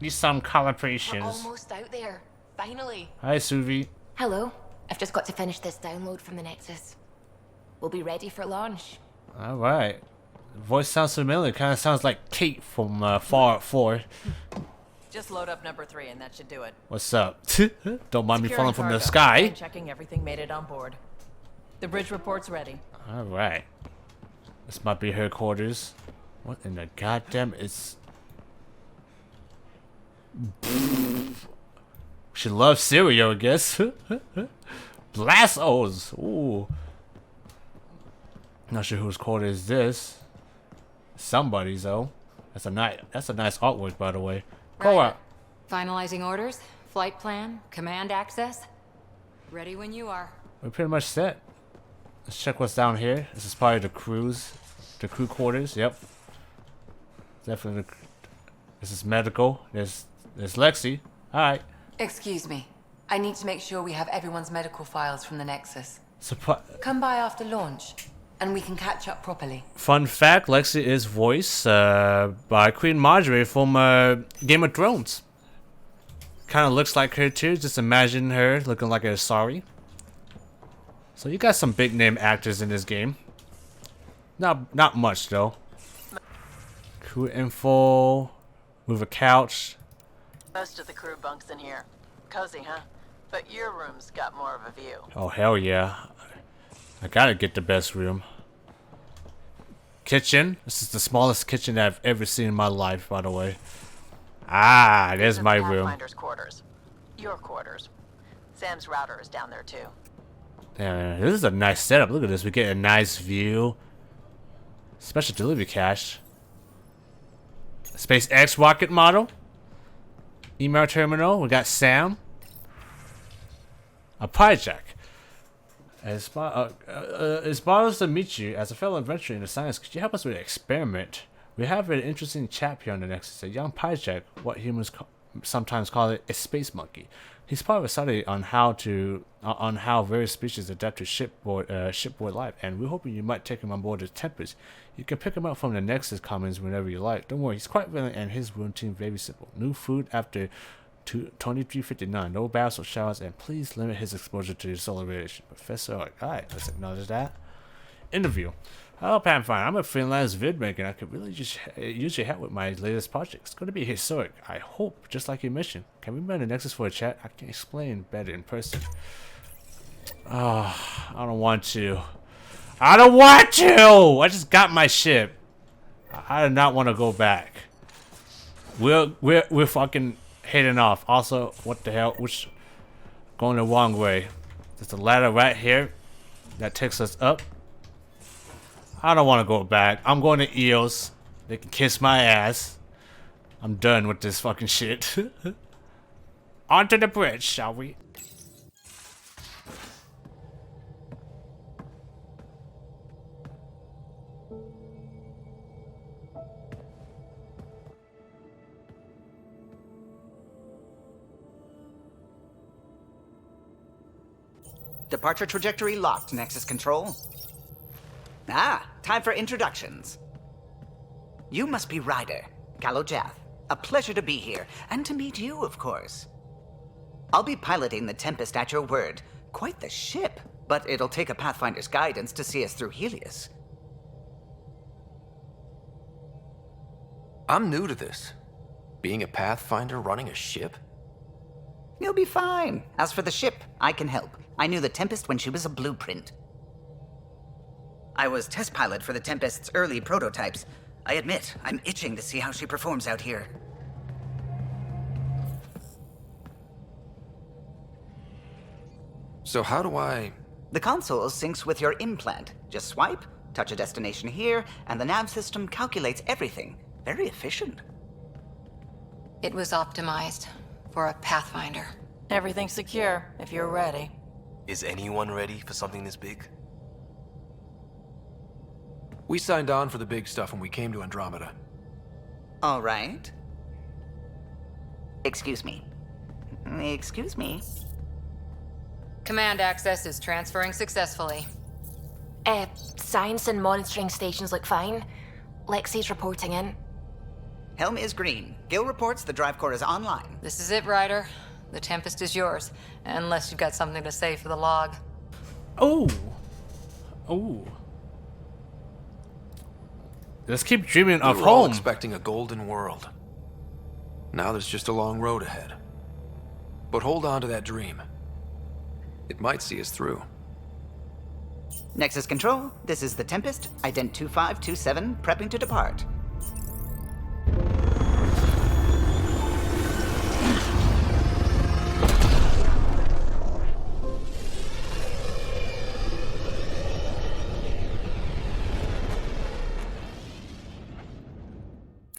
Need some
We're
calibrations.
almost out there. Finally.
Hi, Suvi.
Hello. I've just got to finish this download from the Nexus. We'll be ready for launch.
Alright. Voice sounds familiar. Kind of sounds like Kate from Far 4.
Just load up number 3 and that should do it.
What's up? Don't mind me
Securing
falling from the
cargo
sky.
and checking everything made it on board. The bridge report's ready.
Alright. This might be her quarters. What in the goddamn is... She loves cereal, I guess. Blastos! Ooh. Not sure whose quarters is this. Somebody's though. That's a nice artwork, by the way. Cora.
Finalizing orders, flight plan, command access. Ready when you are.
We're pretty much set. Let's check what's down here. This is probably the crew quarters. Yep. Definitely. This is medical. There's Lexi. All right.
Excuse me. I need to make sure we have everyone's medical files from the Nexus.
Come
by after launch, and we can catch up properly.
Fun fact, Lexi is voiced by Queen Marjorie from Game of Thrones. Kind of looks like her too. Just imagine her looking like a Asari. So you got some big name actors in this game. Not much though. Crew info. Move a couch.
Most of the crew bunks in here. Cozy, huh? But your room's got more of a view.
Oh hell yeah. I gotta get the best room. Kitchen. This is the smallest kitchen I've ever seen in my life, by the way. Ah, there's my room.
Pathfinder's quarters. Your quarters. Sam's router is down there too.
Yeah, this is a nice setup. Look at this. We get a nice view. Special delivery cache. SpaceX rocket model. Email terminal. We got Sam. A pie jack. It's marvelous to meet you. As a fellow adventurer in the science, could you help us with an experiment? We have an interesting chap here on the Nexus, a young pie jack, what humans sometimes call it a space monkey. He's part of a study on how various species adapt to shipboard life, and we're hoping you might take him on board the Tempest. You can pick him up from the Nexus Commons whenever you like. Don't worry, he's quite willing, and his routine very simple. New food after 2359. No baths or showers, and please limit his exposure to solar radiation. Professor, alright, let's acknowledge that. Interview. Hello, Panfire. I'm a freelance vid maker. I could really just use your help with my latest project. It's going to be historic. I hope, just like your mission. Can we run the Nexus for a chat? I can explain better in person. I don't want to. I don't want to! I just got my ship. I do not want to go back. We're fucking heading off. Also, what the hell? Which going the wrong way? There's a ladder right here that takes us up. I don't want to go back. I'm going to Eos. They can kiss my ass. I'm done with this fucking shit. Onto the bridge, shall we?
Departure trajectory locked, Nexus Control. Ah, time for introductions. You must be Ryder, Gallo Jath. A pleasure to be here, and to meet you, of course. I'll be piloting the Tempest at your word. Quite the ship, but it'll take a Pathfinder's guidance to see us through Helios.
I'm new to this. Being a Pathfinder running a ship?
You'll be fine. As for the ship, I can help. I knew the Tempest when she was a blueprint. I was test pilot for the Tempest's early prototypes. I admit, I'm itching to see how she performs out here.
So how do I...
The console syncs with your implant. Just swipe, touch a destination here, and the nav system calculates everything. Very efficient.
It was optimized for a Pathfinder.
Everything's secure, if you're ready.
Is anyone ready for something this big?
We signed on for the big stuff when we came to Andromeda.
All right. Excuse me. Excuse me.
Command access is transferring successfully.
Science and monitoring stations look fine. Lexi's reporting in.
Helm is green. Gil reports the drive core is online.
This is it, Ryder. The Tempest is yours, unless you've got something to say for the log.
Oh. Oh. Let's keep dreaming of
We were all
home.
expecting a golden world. Now there's just a long road ahead. But hold on to that dream. It might see us through.
Nexus Control, this is the Tempest, ident 2527, prepping to depart.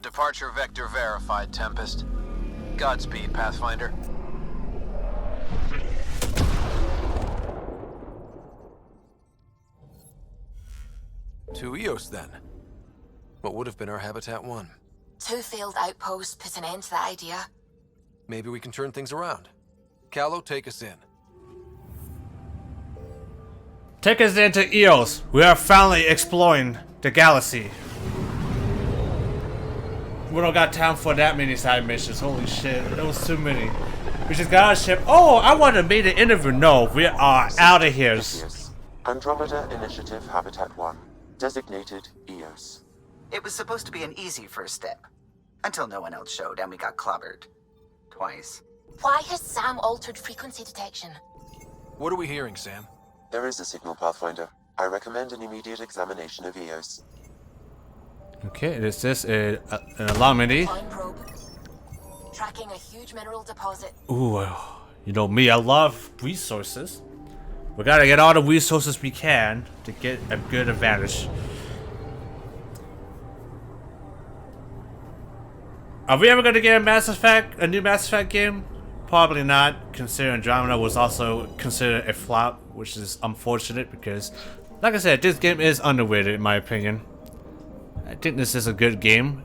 Departure vector verified, Tempest. Godspeed, Pathfinder.
To Eos, then. What would have been our Habitat 1?
2 failed outposts put an end to that idea.
Maybe we can turn things around. Callow, take us in.
Take us into Eos. We are finally exploring the galaxy. We don't got time for that many side missions. Holy shit, there was too many. We just got our ship. Oh, I would have made an interview. No, we are out of here.
Andromeda Initiative Habitat 1, designated Eos.
It was supposed to be an easy first step. Until no one else showed and we got clobbered. Twice.
Why has Sam altered frequency detection?
What are we hearing, Sam?
There is a signal, Pathfinder. I recommend an immediate examination of Eos.
Okay, this is an anomaly.
Probe. Tracking a huge mineral deposit.
Ooh, you know me, I love resources. We gotta get all the resources we can to get a good advantage. Are we ever gonna get a new Mass Effect game? Probably not, considering Andromeda was also considered a flop, which is unfortunate because, like I said, this game is underrated in my opinion. I think this is a good game.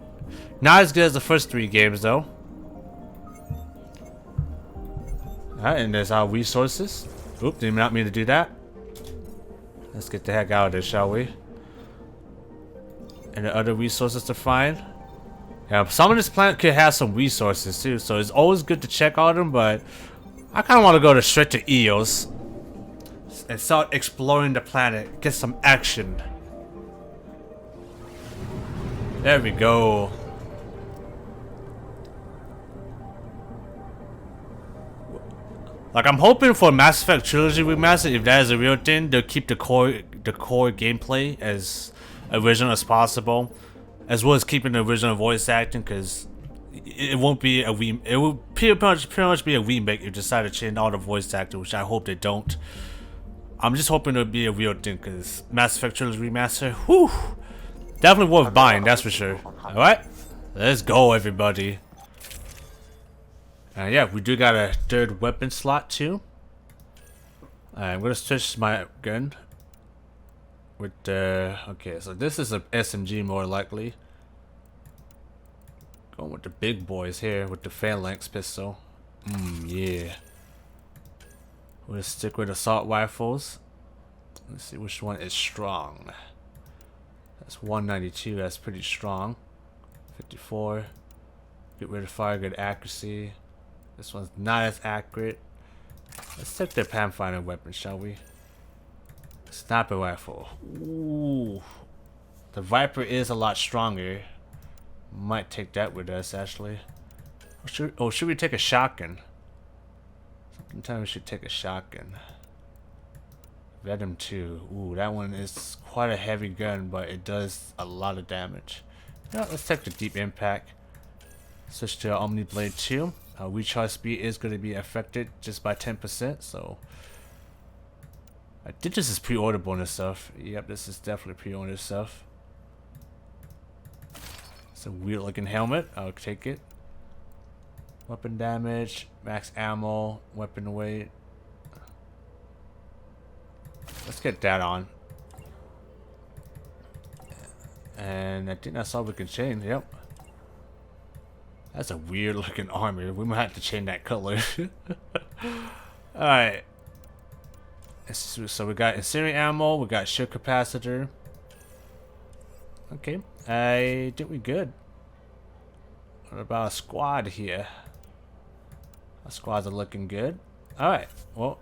Not as good as the first 3 games though. Alright, and there's our resources. Oop, did not mean to do that. Let's get the heck out of this, shall we? And the other resources to find. Yeah, some of this planet could have some resources too, so it's always good to check on them, but I kind of want to go straight to Eos and start exploring the planet, get some action. There we go. Like, I'm hoping for Mass Effect Trilogy Remastered, if that is a real thing, they'll keep the core gameplay as original as possible. as well as keeping the original voice acting, because it won't be a it will pretty much be a remake if you decide to change all the voice acting, which I hope they don't. I'm just hoping it'll be a real thing, because Mass Effect Trilogy Remaster, whew, definitely worth buying, that's for sure. Alright, let's go, everybody. Yeah, we do got a third weapon slot too. I'm gonna switch my gun with the... okay, so this is a SMG more likely. Going with the big boys here with the phalanx pistol. Yeah. We'll stick with assault rifles. Let's see which one is strong. That's 192, that's pretty strong. 54. Get rid of fire, good accuracy. This one's not as accurate. Let's take the Pathfinder weapon, shall we? Sniper rifle. Ooh. The Viper is a lot stronger. Might take that with us, actually. Should we take a shotgun? Sometimes we should take a shotgun. Venom 2. Ooh, that one is quite a heavy gun, but it does a lot of damage. Yeah, let's take the deep impact. Switch to Omni Blade 2. Recharge speed is going to be affected just by 10%, so I think this is pre-orderable and stuff. Yep, this is definitely pre-ordered stuff. It's a weird looking helmet. I'll take it. Weapon damage, max ammo, weapon weight. Let's get that on. And I think that's all we can change. Yep. That's a weird looking armor. We might have to change that color. Alright. So we got incendiary ammo, we got shield capacitor. Okay. I think we good. What about a squad here? Our squads are looking good. Alright. Well,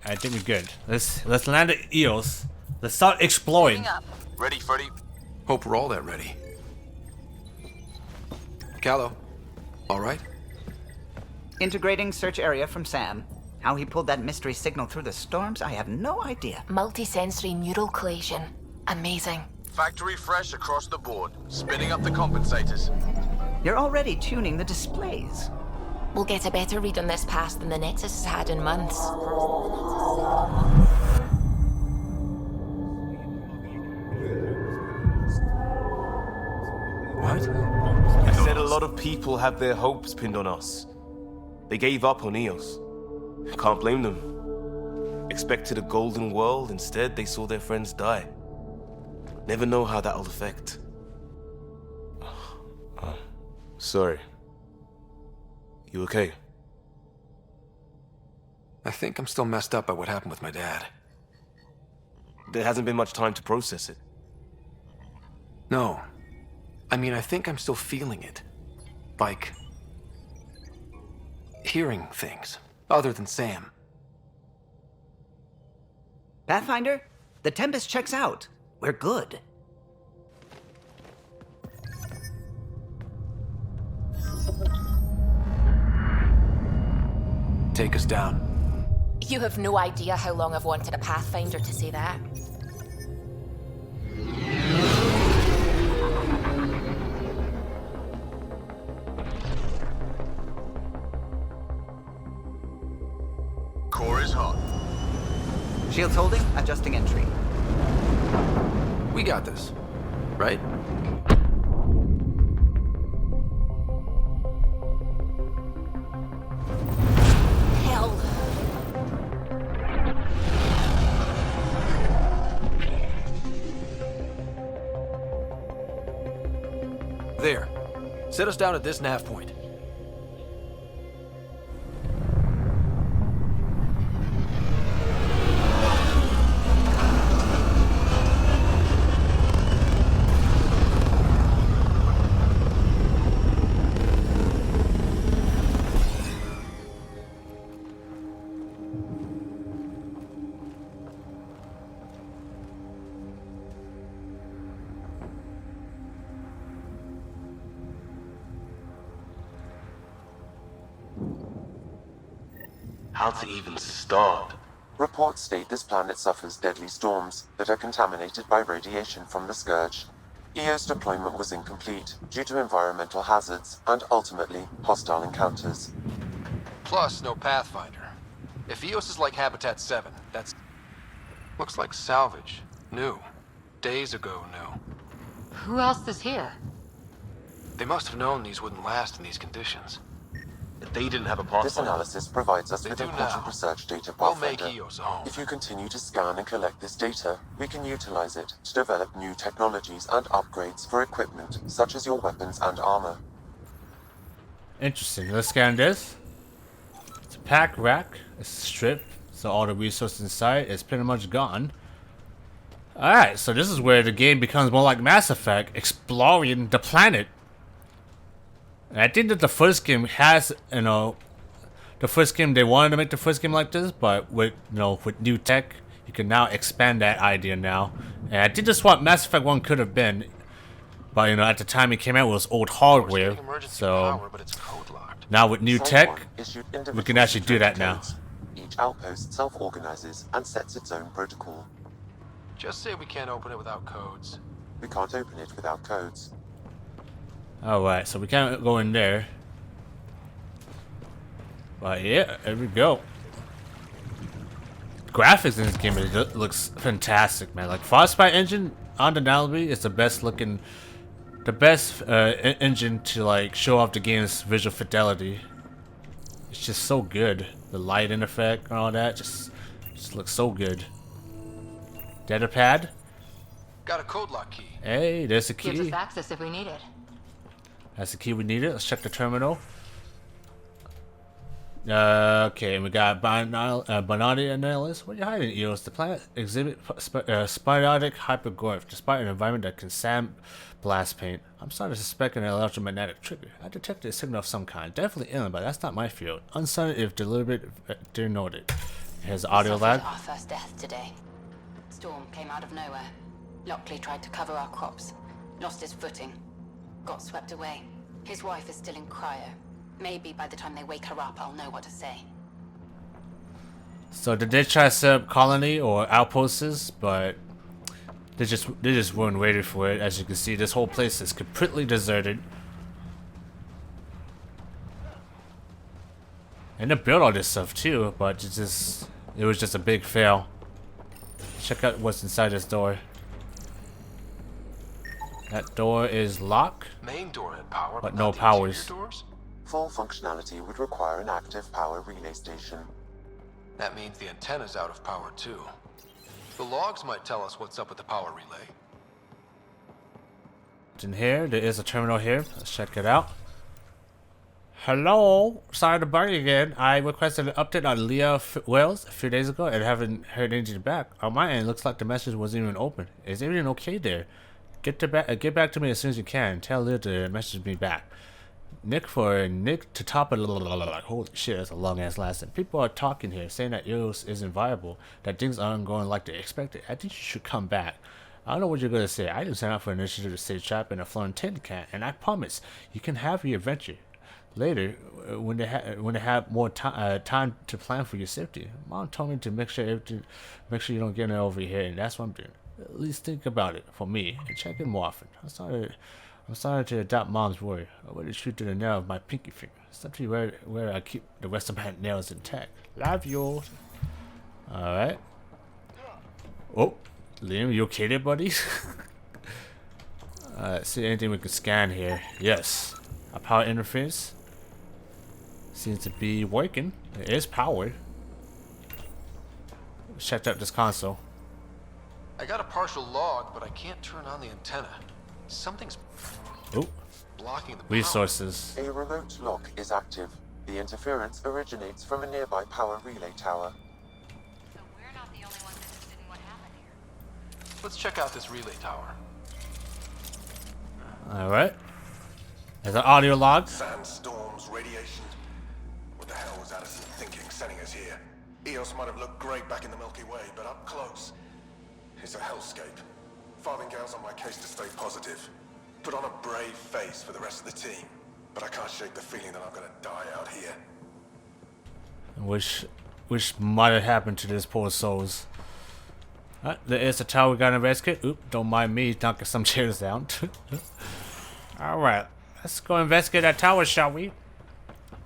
I think we're good. Let's land the EOS. Let's start exploring.
Ready, Freddy? Hope we're all that ready. Callow, all right?
Integrating search area from Sam. How he pulled that mystery signal through the storms, I have no idea.
Multisensory neural collation. Amazing.
Factory fresh across the board. Spinning up the compensators.
You're already tuning the displays.
We'll get a better read on this pass than the Nexus has had in months.
What? I said a lot of people have their hopes pinned on us. They gave up on EOS. Can't blame them. Expected a golden world, instead they saw their friends die. Never know how that'll affect. Sorry. You okay?
I think I'm still messed up by what happened with my dad.
There hasn't been much time to process it.
No. I mean, I think I'm still feeling it. Like... hearing things, other than Sam.
Pathfinder, the Tempest checks out. We're good.
Take us down.
You have no idea how long I've wanted a Pathfinder to say that.
Core is hot.
Shields holding, adjusting entry.
We got this, right?
Hell.
There. Set us down at this nav point.
How to even start?
Reports state this planet suffers deadly storms that are contaminated by radiation from the Scourge. EO's deployment was incomplete due to environmental hazards and ultimately hostile encounters.
Plus, no Pathfinder. If EOS is like Habitat 7, that's... looks like salvage. New. Days ago, new.
Who else is here?
They must have known these wouldn't last in these conditions.
They didn't have a pathfinder. This analysis provides us with important research data, Pathfinder.
We'll make EOS a home.
If you continue to scan and collect this data, we can utilize it to develop new technologies and upgrades for equipment, such as your weapons and armor.
Interesting. Let's scan this. It's a pack rack. It's stripped, so all the resources inside is pretty much gone. Alright, so this is where the game becomes more like Mass Effect, exploring the planet. And I think that the first game has, you know, the first game, they wanted to make the first game like this, but with, you know, with new tech, you can now expand that idea now. And I think this is what Mass Effect 1 could have been. But, you know, at the time it came out, it was old hardware. So, now with new tech, we can actually do that now.
Each outpost self-organizes and sets its own protocol.
Just say we can't open it without codes.
We can't open it without codes.
Alright, so we can't go in there. But yeah, there we go. Graphics in this game looks fantastic, man. Like Frostbite engine, undeniably, is the best looking, the best engine to like show off the game's visual fidelity. It's just so good. The lighting effect and all that just looks so good. Datapad.
Got a code lock key.
Hey, there's a key.
Gives us access if we need it.
That's the key we needed. Let's check the terminal. Okay, we got Bonati Analyst. What are you hiding, EOS? The planet exhibit sporadic hypergrowth despite an environment that can sandblast paint. I'm starting to suspect an electromagnetic trigger. I detected a signal of some kind. Definitely alien, but that's not my field. Uncertain if deliberate, denoted. Here's the audio lab.
Our first death today. Storm came out of nowhere. Lockley tried to cover our crops. Lost his footing. Got swept away. His wife is still in cryo. Maybe by the time they wake her up, I'll know what to say.
So did they try to set up colony or outposts, but they just weren't ready for it. As you can see, this whole place is completely deserted. And they built all this stuff too, but it was just a big fail. Check out what's inside this door. That door is locked,
Main door had power,
but no powers.
Full functionality would require an active power relay station.
That means the antenna's out of power too. The logs might tell us what's up with the power relay.
In here, there is a terminal here. Let's check it out. Hello, sorry to bug you again. I requested an update on Leah Wells a few days ago and haven't heard anything back. On my end, it looks like the message wasn't even open. Is everything okay there? Get back to me as soon as you can. Tell Leah to message me back. Nick to top it. Holy shit, that's a long ass last name. People are talking here, saying that EOS isn't viable, that things aren't going like they expected. I think you should come back. I don't know what you're gonna say. I didn't sign up for an initiative to stay trapped in a floating tin can, and I promise you can have your adventure later when they have more time to plan for your safety. Mom told me to make sure you don't get it over your head, and that's what I'm doing. At least think about it for me and check in more often. I'm starting to adopt Mom's word. I would shoot to the nail of my pinky finger. Something where I keep the rest of my nails intact. Love you. Alright. Oh, Liam, you okay there, buddy? See anything we can scan here? Yes. Our power interface seems to be working. It is powered. Let's check out this console.
I got a partial log, but I can't turn on the antenna. Something's blocking the power.
Resources.
A remote lock is active. The interference originates from a nearby power relay tower.
So we're not the only ones interested in what happened here.
Let's check out this relay tower.
Alright. There's an audio log.
Sandstorms, radiation. What the hell was Addison thinking sending us here? EOS might have looked great back in the Milky Way, but up close, it's a hellscape. Farthingale's on my case to stay positive. Put on a brave face for the rest of the team, but I can't shake the feeling that I'm gonna die out here.
Which might have happened to these poor souls. There is a tower we gotta investigate. Oop, don't mind me knocking some chairs down. Alright, let's go investigate that tower, shall we?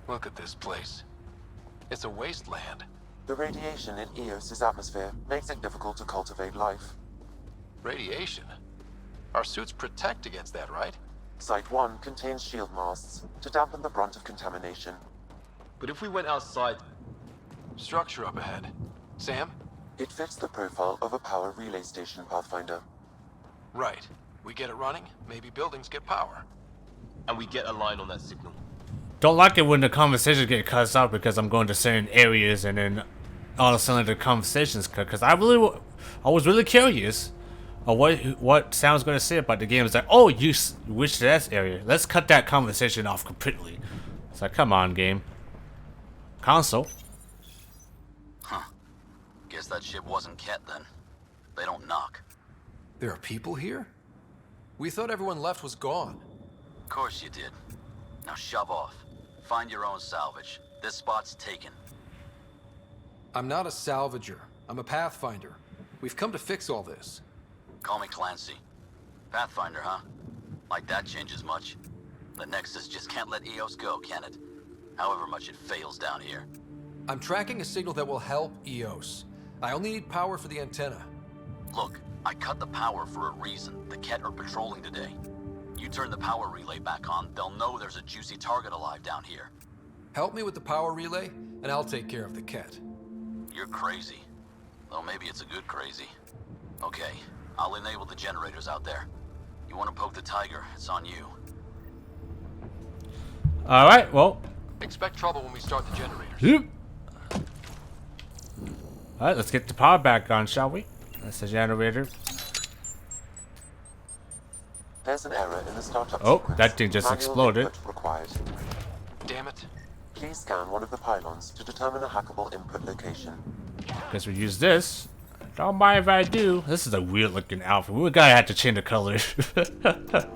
Look at this place. It's a wasteland.
The radiation in Eos's atmosphere makes it difficult to cultivate life.
Radiation? Our suits protect against that, right?
Site 1 contains shield masts to dampen the brunt of contamination.
But if we went outside... Structure up ahead. Sam?
It fits the profile of a power relay station, Pathfinder.
Right. We get it running, maybe buildings get power.
And we get a line on that signal.
Don't like it when the conversations get cut out because I'm going to certain areas and then all of a sudden the conversations cut. Because I was really curious of what Sam's going to say about the game. It's like, oh, you wish to that area. Let's cut that conversation off completely. It's like, come on, game. Console.
Huh. Guess that ship wasn't Kett then. They don't knock.
There are people here? We thought everyone left was gone.
Of course you did. Now shove off. Find your own salvage. This spot's taken.
I'm not a salvager. I'm a pathfinder. We've come to fix all this.
Call me Clancy. Pathfinder, huh? Like that changes much? The Nexus just can't let EOS go, can it? However much it fails down here.
I'm tracking a signal that will help EOS. I only need power for the antenna.
Look, I cut the power for a reason. The Kett are patrolling today. You turn the power relay back on, they'll know there's a juicy target alive down here.
Help me with the power relay, and I'll take care of the Kett.
You're crazy. Though maybe it's a good crazy. Okay, I'll enable the generators out there. You want to poke the tiger, it's on you.
Alright, well.
Expect trouble when we start the generators.
Yep. Alright, let's get the power back on, shall we? That's the generator.
There's an error in the startup
Oh,
sequence.
that thing just
Manual
exploded.
input required.
Damn it.
Please scan one of the pylons to determine a hackable input location.
Guess we use this. Don't mind if I do. This is a weird looking outfit. We gotta have to change the color.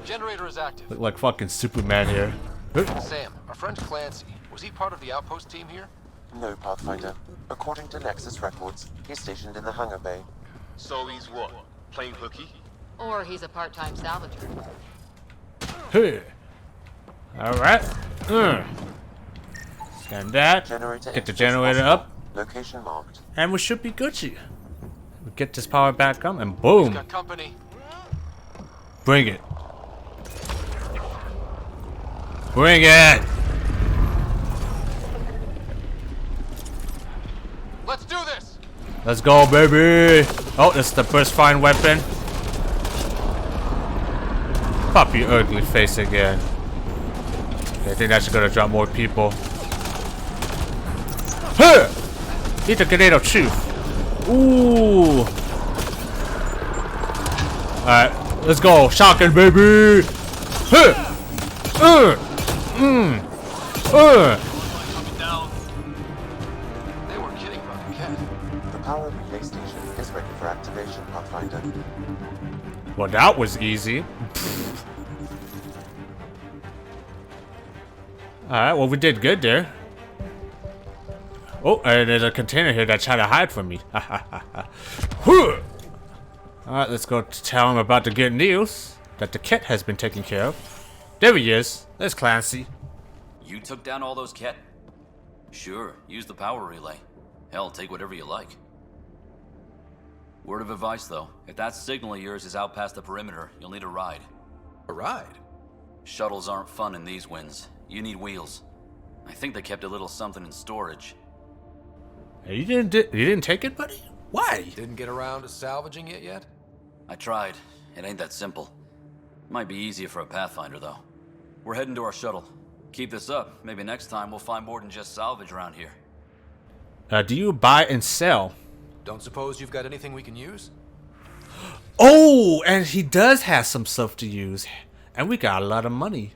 Generator is active.
Look like fucking Superman here.
Sam, our friend Clancy, was he part of the outpost team here?
No, Pathfinder. According to Nexus records, he's stationed in the hangar bay.
So he's what? Playing hooky?
Or he's a part-time salvager.
Hey. Alright. Scan that.
Generator
Get the
interface
generator
possible.
up.
Location marked.
And we should be Gucci. We get this power back on and boom.
Got company.
Bring it. Bring it.
Let's do this.
Let's go, baby. Oh, that's the burst fine weapon. Pop your ugly face again. Okay, I think that's gonna drop more people. Huh! Eat the grenade of truth. Ooh. Alright, let's go. Shotgun, baby. Huh!
They were kidding about the Kett.
The power relay station is ready for activation, Pathfinder.
Well, that was easy. Alright, well, we did good there. Oh, and there's a container here that tried to hide from me. Alright, let's go tell him about the good news that the Kett has been taken care of. There he is. There's Clancy.
You took down all those Kett? Sure, use the power relay. Hell, take whatever you like. Word of advice, though. If that signal of yours is out past the perimeter, you'll need a ride.
A ride?
Shuttles aren't fun in these winds. You need wheels. I think they kept a little something in storage.
Hey, you didn't take it, buddy? Why?
Didn't get around to salvaging it yet?
I tried. It ain't that simple. Might be easier for a Pathfinder, though. We're heading to our shuttle. Keep this up. Maybe next time we'll find more than just salvage around here.
Do you buy and sell?
Don't suppose you've got anything we can use?
Oh, and he does have some stuff to use. And we got a lot of money.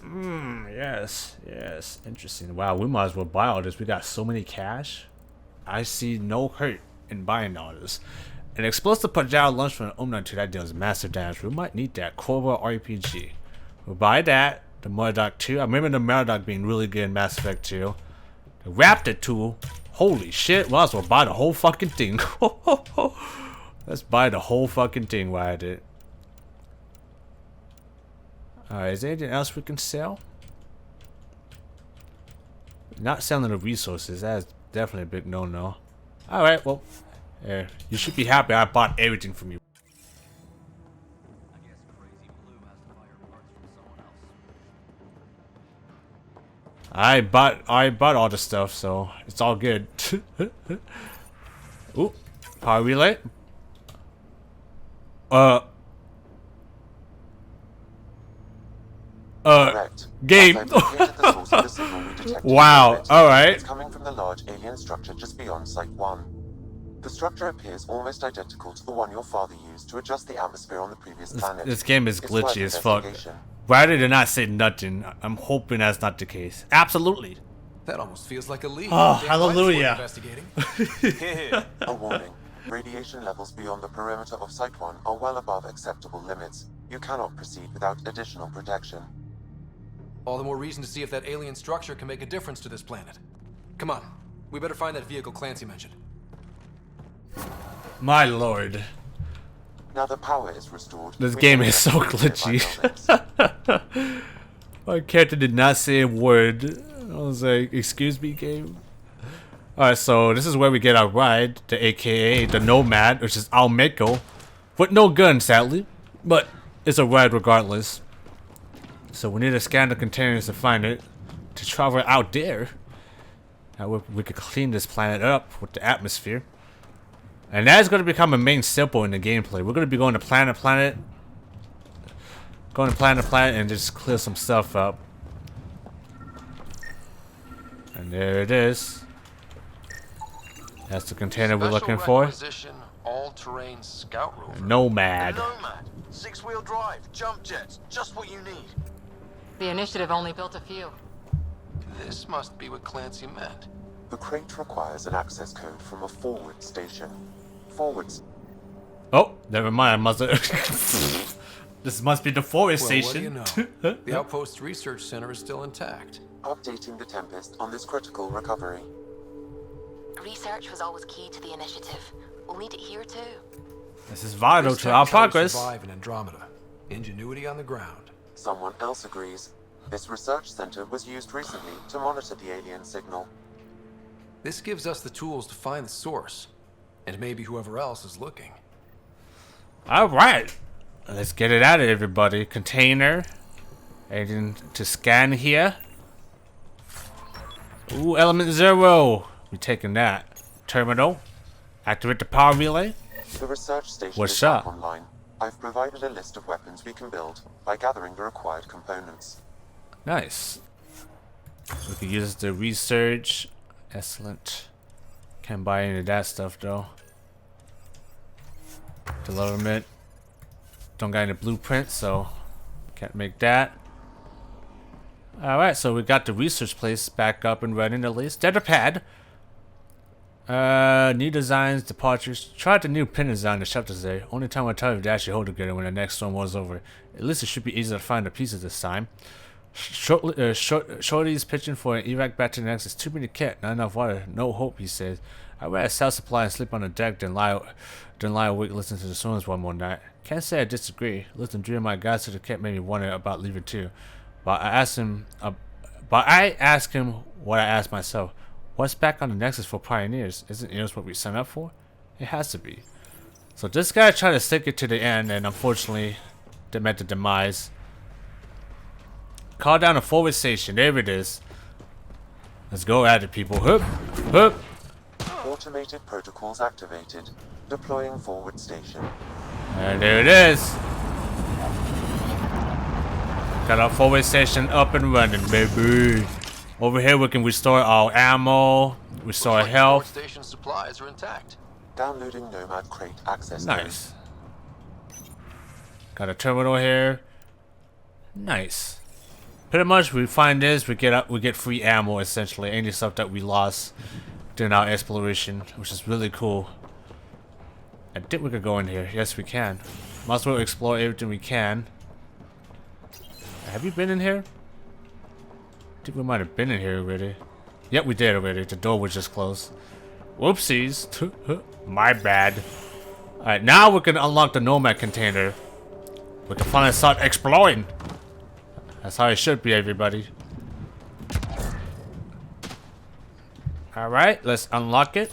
Yes. Interesting. Wow, we might as well buy all this. We got so many cash. I see no hurt in buying all this. An explosive projectile launched from an Omni 2 that deals massive damage. We might need that. Cora RPG. We'll buy that. The Murdoch 2. I remember the Murdoch being really good in Mass Effect 2. The Raptor tool. Holy shit. Might as well buy the whole fucking thing. Let's buy the whole fucking thing while I did. Alright, is there anything else we can sell? Not selling the resources, that's definitely a big no-no. Alright, well, yeah, you should be happy I bought everything from you. I bought all the stuff, so it's all good. Ooh, power relay. Game. Wow. All right.
It's coming from the large alien structure just beyond Site 1. The structure appears almost identical to the one your father used to adjust the atmosphere on the previous planet.
This game is
It's
glitchy
worth
as fuck.
investigation.
Why did it not say nothing? I'm hoping that's not the case. Absolutely.
That almost feels like a lead.
Oh,
Damn
hallelujah.
right it's worth investigating.
A warning. Radiation levels beyond the perimeter of Site 1 are well above acceptable limits. You cannot proceed without additional protection.
All the more reason to see if that alien structure can make a difference to this planet. Come on, we better find that vehicle Clancy mentioned.
My lord.
Now the power is restored.
This game is so glitchy. My character did not say a word. I was like, excuse me, game? Alright, so this is where we get our ride, the AKA the Nomad, which is Almeco. With no gun, sadly. But it's a ride regardless. So we need to scan the containers to find it. To travel out there. Now we could clean this planet up with the atmosphere. And that is going to become a main symbol in the gameplay. We're going to be going to planet to planet. Going to planet to planet and just clear some stuff up. And there it is. That's the container we're looking for.
All-terrain scout rover.
Nomad.
Nomad. 6-wheel drive, jump jets, just what you need.
The initiative only built a few.
This must be what Clancy meant.
The crate requires an access code from a forward station. Forwards.
Oh, never mind. I must. This must be the forward station.
What do you know? The Outpost Research Center is still intact.
Updating the Tempest on this critical recovery.
Research was always key to the initiative. We'll need it here too.
This is vital
This
to our
tech can
progress.
survive in Andromeda. Ingenuity on the ground.
Someone else agrees. This research center was used recently to monitor the alien signal.
This gives us the tools to find the source, and maybe whoever else is looking.
Alright. Let's get it out of everybody. Container. Anything to scan here? Ooh, element 0. We're taking that. Terminal. Activate the power relay.
The research station
What's
is up
up?
online. I've provided a list of weapons we can build by gathering the required components.
Nice. We can use the research. Excellent. Can't buy any of that stuff though. Development. Don't got any blueprints, so can't make that. Alright, so we got the research place back up and running at least. Data pad. New designs, departures. Tried the new pin design the shop today. Only time I tell you to actually hold together when the next one was over. At least it should be easy to find the pieces this time. Shorty's pitching for an evac back to the next. It's too many Kett, not enough water, no hope, he says. I'd rather sell supply and sleep on the deck than lie awake listening to the songs one more night. Can't say I disagree. Listen, dream my guys to the Kett made me wonder about leaving too. But I asked him what I asked myself. What's back on the Nexus for pioneers? Isn't Eos what we signed up for? It has to be. So this guy tried to stick it to the end, and unfortunately, they met the demise. Call down a forward station. There it is. Let's go at it, people. Hup, hup.
Automated protocols activated. Deploying forward station.
And there it is. Got our forward station up and running, baby. Over here we can restore our ammo, restore health.
Station supplies are intact.
Downloading Nomad crate access.
Nice. Got a terminal here. Nice. Pretty much we find this, we get free ammo essentially, any stuff that we lost during our exploration, which is really cool. I think we could go in here. Yes, we can. Might as well explore everything we can. Have you been in here? I think we might have been in here already. Yep, we did already. The door was just closed. Whoopsies. My bad. Alright, now we can unlock the Nomad container. We can finally start exploring. That's how it should be, everybody. Alright, let's unlock it.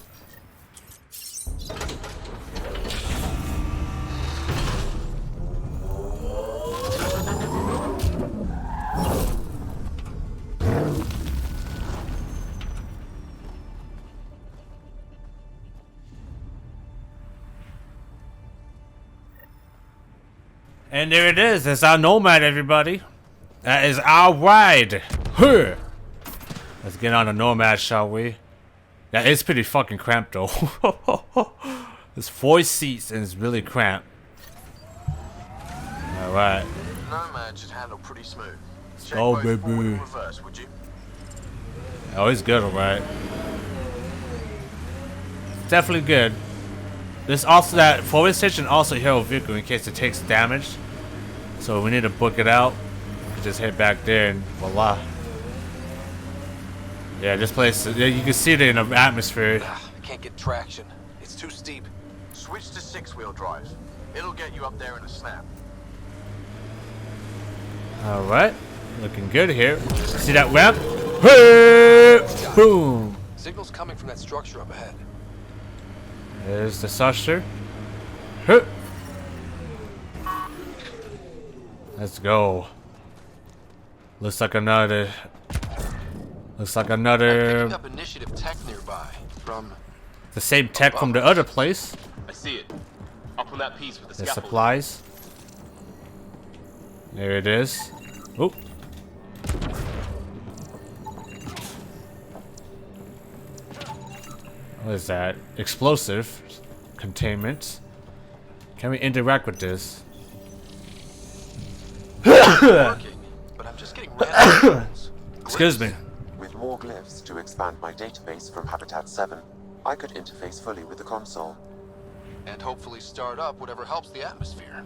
And there it is. That's our Nomad, everybody. That is our ride. Huh. Let's get on the Nomad, shall we? That is pretty fucking cramped, though. There's 4 seats and it's really cramped. Alright.
Nomad should handle pretty smooth. Check
Oh,
both
baby.
forward and reverse, would you?
Oh, he's good, alright. Definitely good. There's also that forward station, also hero vehicle in case it takes damage. So we need to book it out. Just head back there and voila. Yeah, this place, you can see it in the atmosphere.
I can't get traction. It's too steep. Switch to 6-wheel drive. It'll get you up there in a snap.
Alright, looking good here. See that ramp? Hey! Boom!
Signal's coming from that structure up ahead.
There's the saucer. Huh. Let's go. Looks like another.
Picking up initiative tech nearby from
The same tech from the other place.
I see it. Up on that piece with the
The
scaffold.
supplies. There it is. Oh. What is that? Explosive containment. Can we interact with this?
working, but I'm just getting random.
Excuse me.
With more glyphs to expand my database from Habitat 7, I could interface fully with the console.
And hopefully start up whatever helps the atmosphere.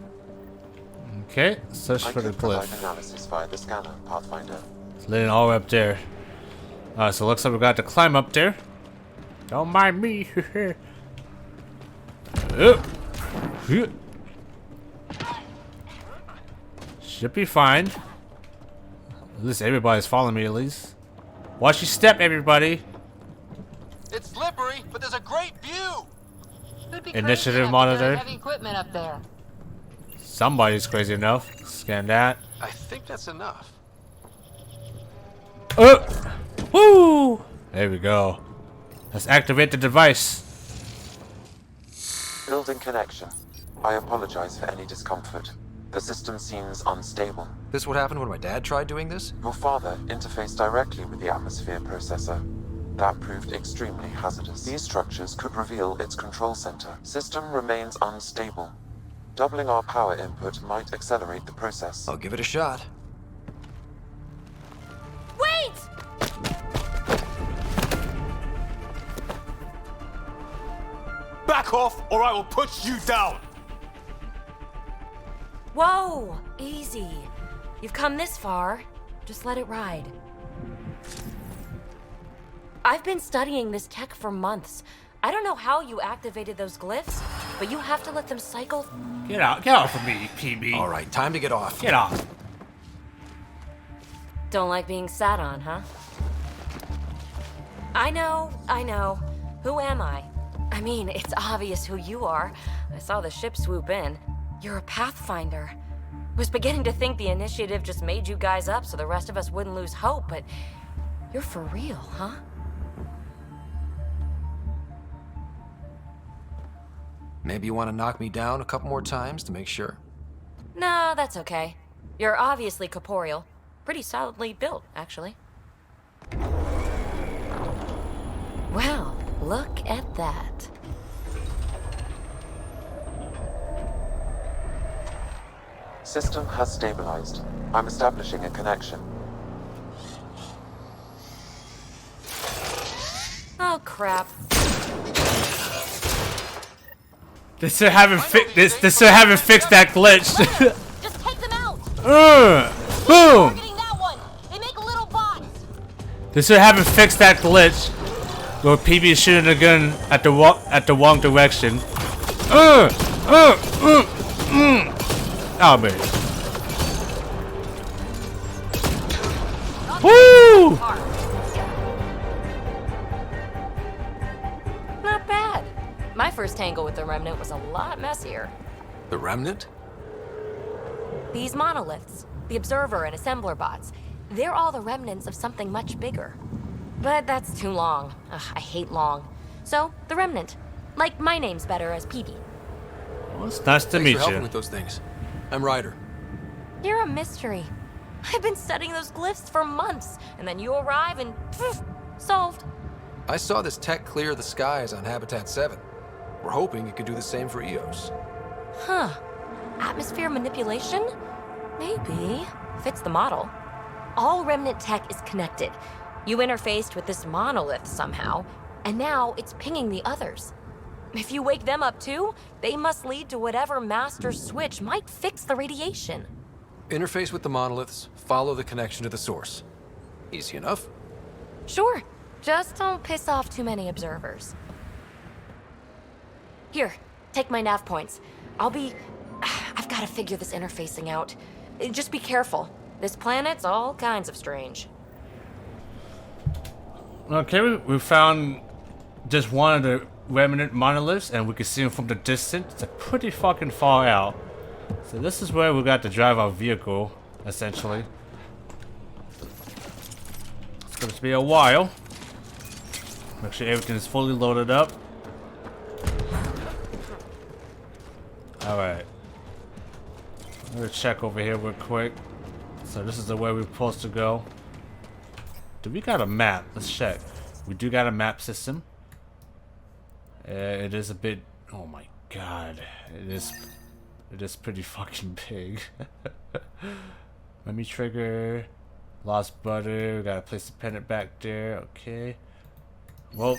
Okay, search
I
for the
could provide
glyph.
analysis via the scanner, Pathfinder.
It's laying all up there. Alright, so it looks like we got to climb up there. Don't mind me. Should be fine. At least everybody's following me, at least. Watch your step, everybody.
It's slippery, but there's a great view.
Initiative monitor.
Heavy equipment up there.
Somebody's crazy enough. Scan that.
I think that's enough.
Woo! There we go. Let's activate the device.
Building connection. I apologize for any discomfort. The system seems unstable.
This what happened when my dad tried doing this?
Your father interfaced directly with the atmosphere processor. That proved extremely hazardous. These structures could reveal its control center. System remains unstable. Doubling our power input might accelerate the process.
I'll give it a shot.
Wait!
Back off, or I will put you down!
Whoa! Easy. You've come this far. Just let it ride. I've been studying this tech for months. I don't know how you activated those glyphs, but you have to let them cycle.
Get off of me, PB.
All right, time to get off.
Get off.
Don't like being sat on, huh? I know. Who am I? I mean, it's obvious who you are. I saw the ship swoop in. You're a Pathfinder. Was beginning to think the initiative just made you guys up so the rest of us wouldn't lose hope, but you're for real, huh?
Maybe you want to knock me down a couple more times to make sure?
No, that's okay. You're obviously corporeal. Pretty solidly built, actually. Well, look at that.
System has stabilized. I'm establishing a connection.
Oh, crap.
They still haven't fixed that glitch.
Just take them out!
Boom!
Targeting that one! They make little bots!
They still haven't fixed that glitch where PB is shooting a gun at the wrong direction. Oh man. Woo!
Not bad. My first tangle with the Remnant was a lot messier.
The Remnant?
These monoliths, the Observer and Assembler bots, they're all the remnants of something much bigger. But that's too long. Ugh, I hate long. So, the Remnant. Like, my name's better as Petey.
Well, it's nice to
Thanks
meet
for helping
you.
with those things. I'm Ryder.
You're a mystery. I've been studying those glyphs for months, and then you arrive and poof, solved.
I saw this tech clear the skies on Habitat 7. We're hoping it could do the same for EOS.
Huh. Atmosphere manipulation? Maybe. Fits the model. All Remnant tech is connected. You interfaced with this monolith somehow, and now it's pinging the others. If you wake them up too, they must lead to whatever master switch might fix the radiation.
Interface with the monoliths, follow the connection to the source. Easy enough.
Sure. Just don't piss off too many observers. Here, take my nav points. I've got to figure this interfacing out. Just be careful. This planet's all kinds of strange.
Okay, we found just one of the remnant monoliths, and we can see them from the distance. It's pretty fucking far out. So this is where we got to drive our vehicle, essentially. It's going to be a while. Make sure everything is fully loaded up. Alright. I'm gonna check over here real quick. So this is the way we're supposed to go. Do we got a map? Let's check. We do got a map system. It is a bit... Oh my god. It is pretty fucking big. Let me trigger. Lost butter. We gotta place the pennant back there. Okay. Well,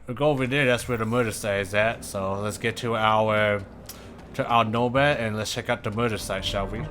we'll go over there. That's where the murder site is at. So let's get to our Nomad and let's check out the murder site, shall we?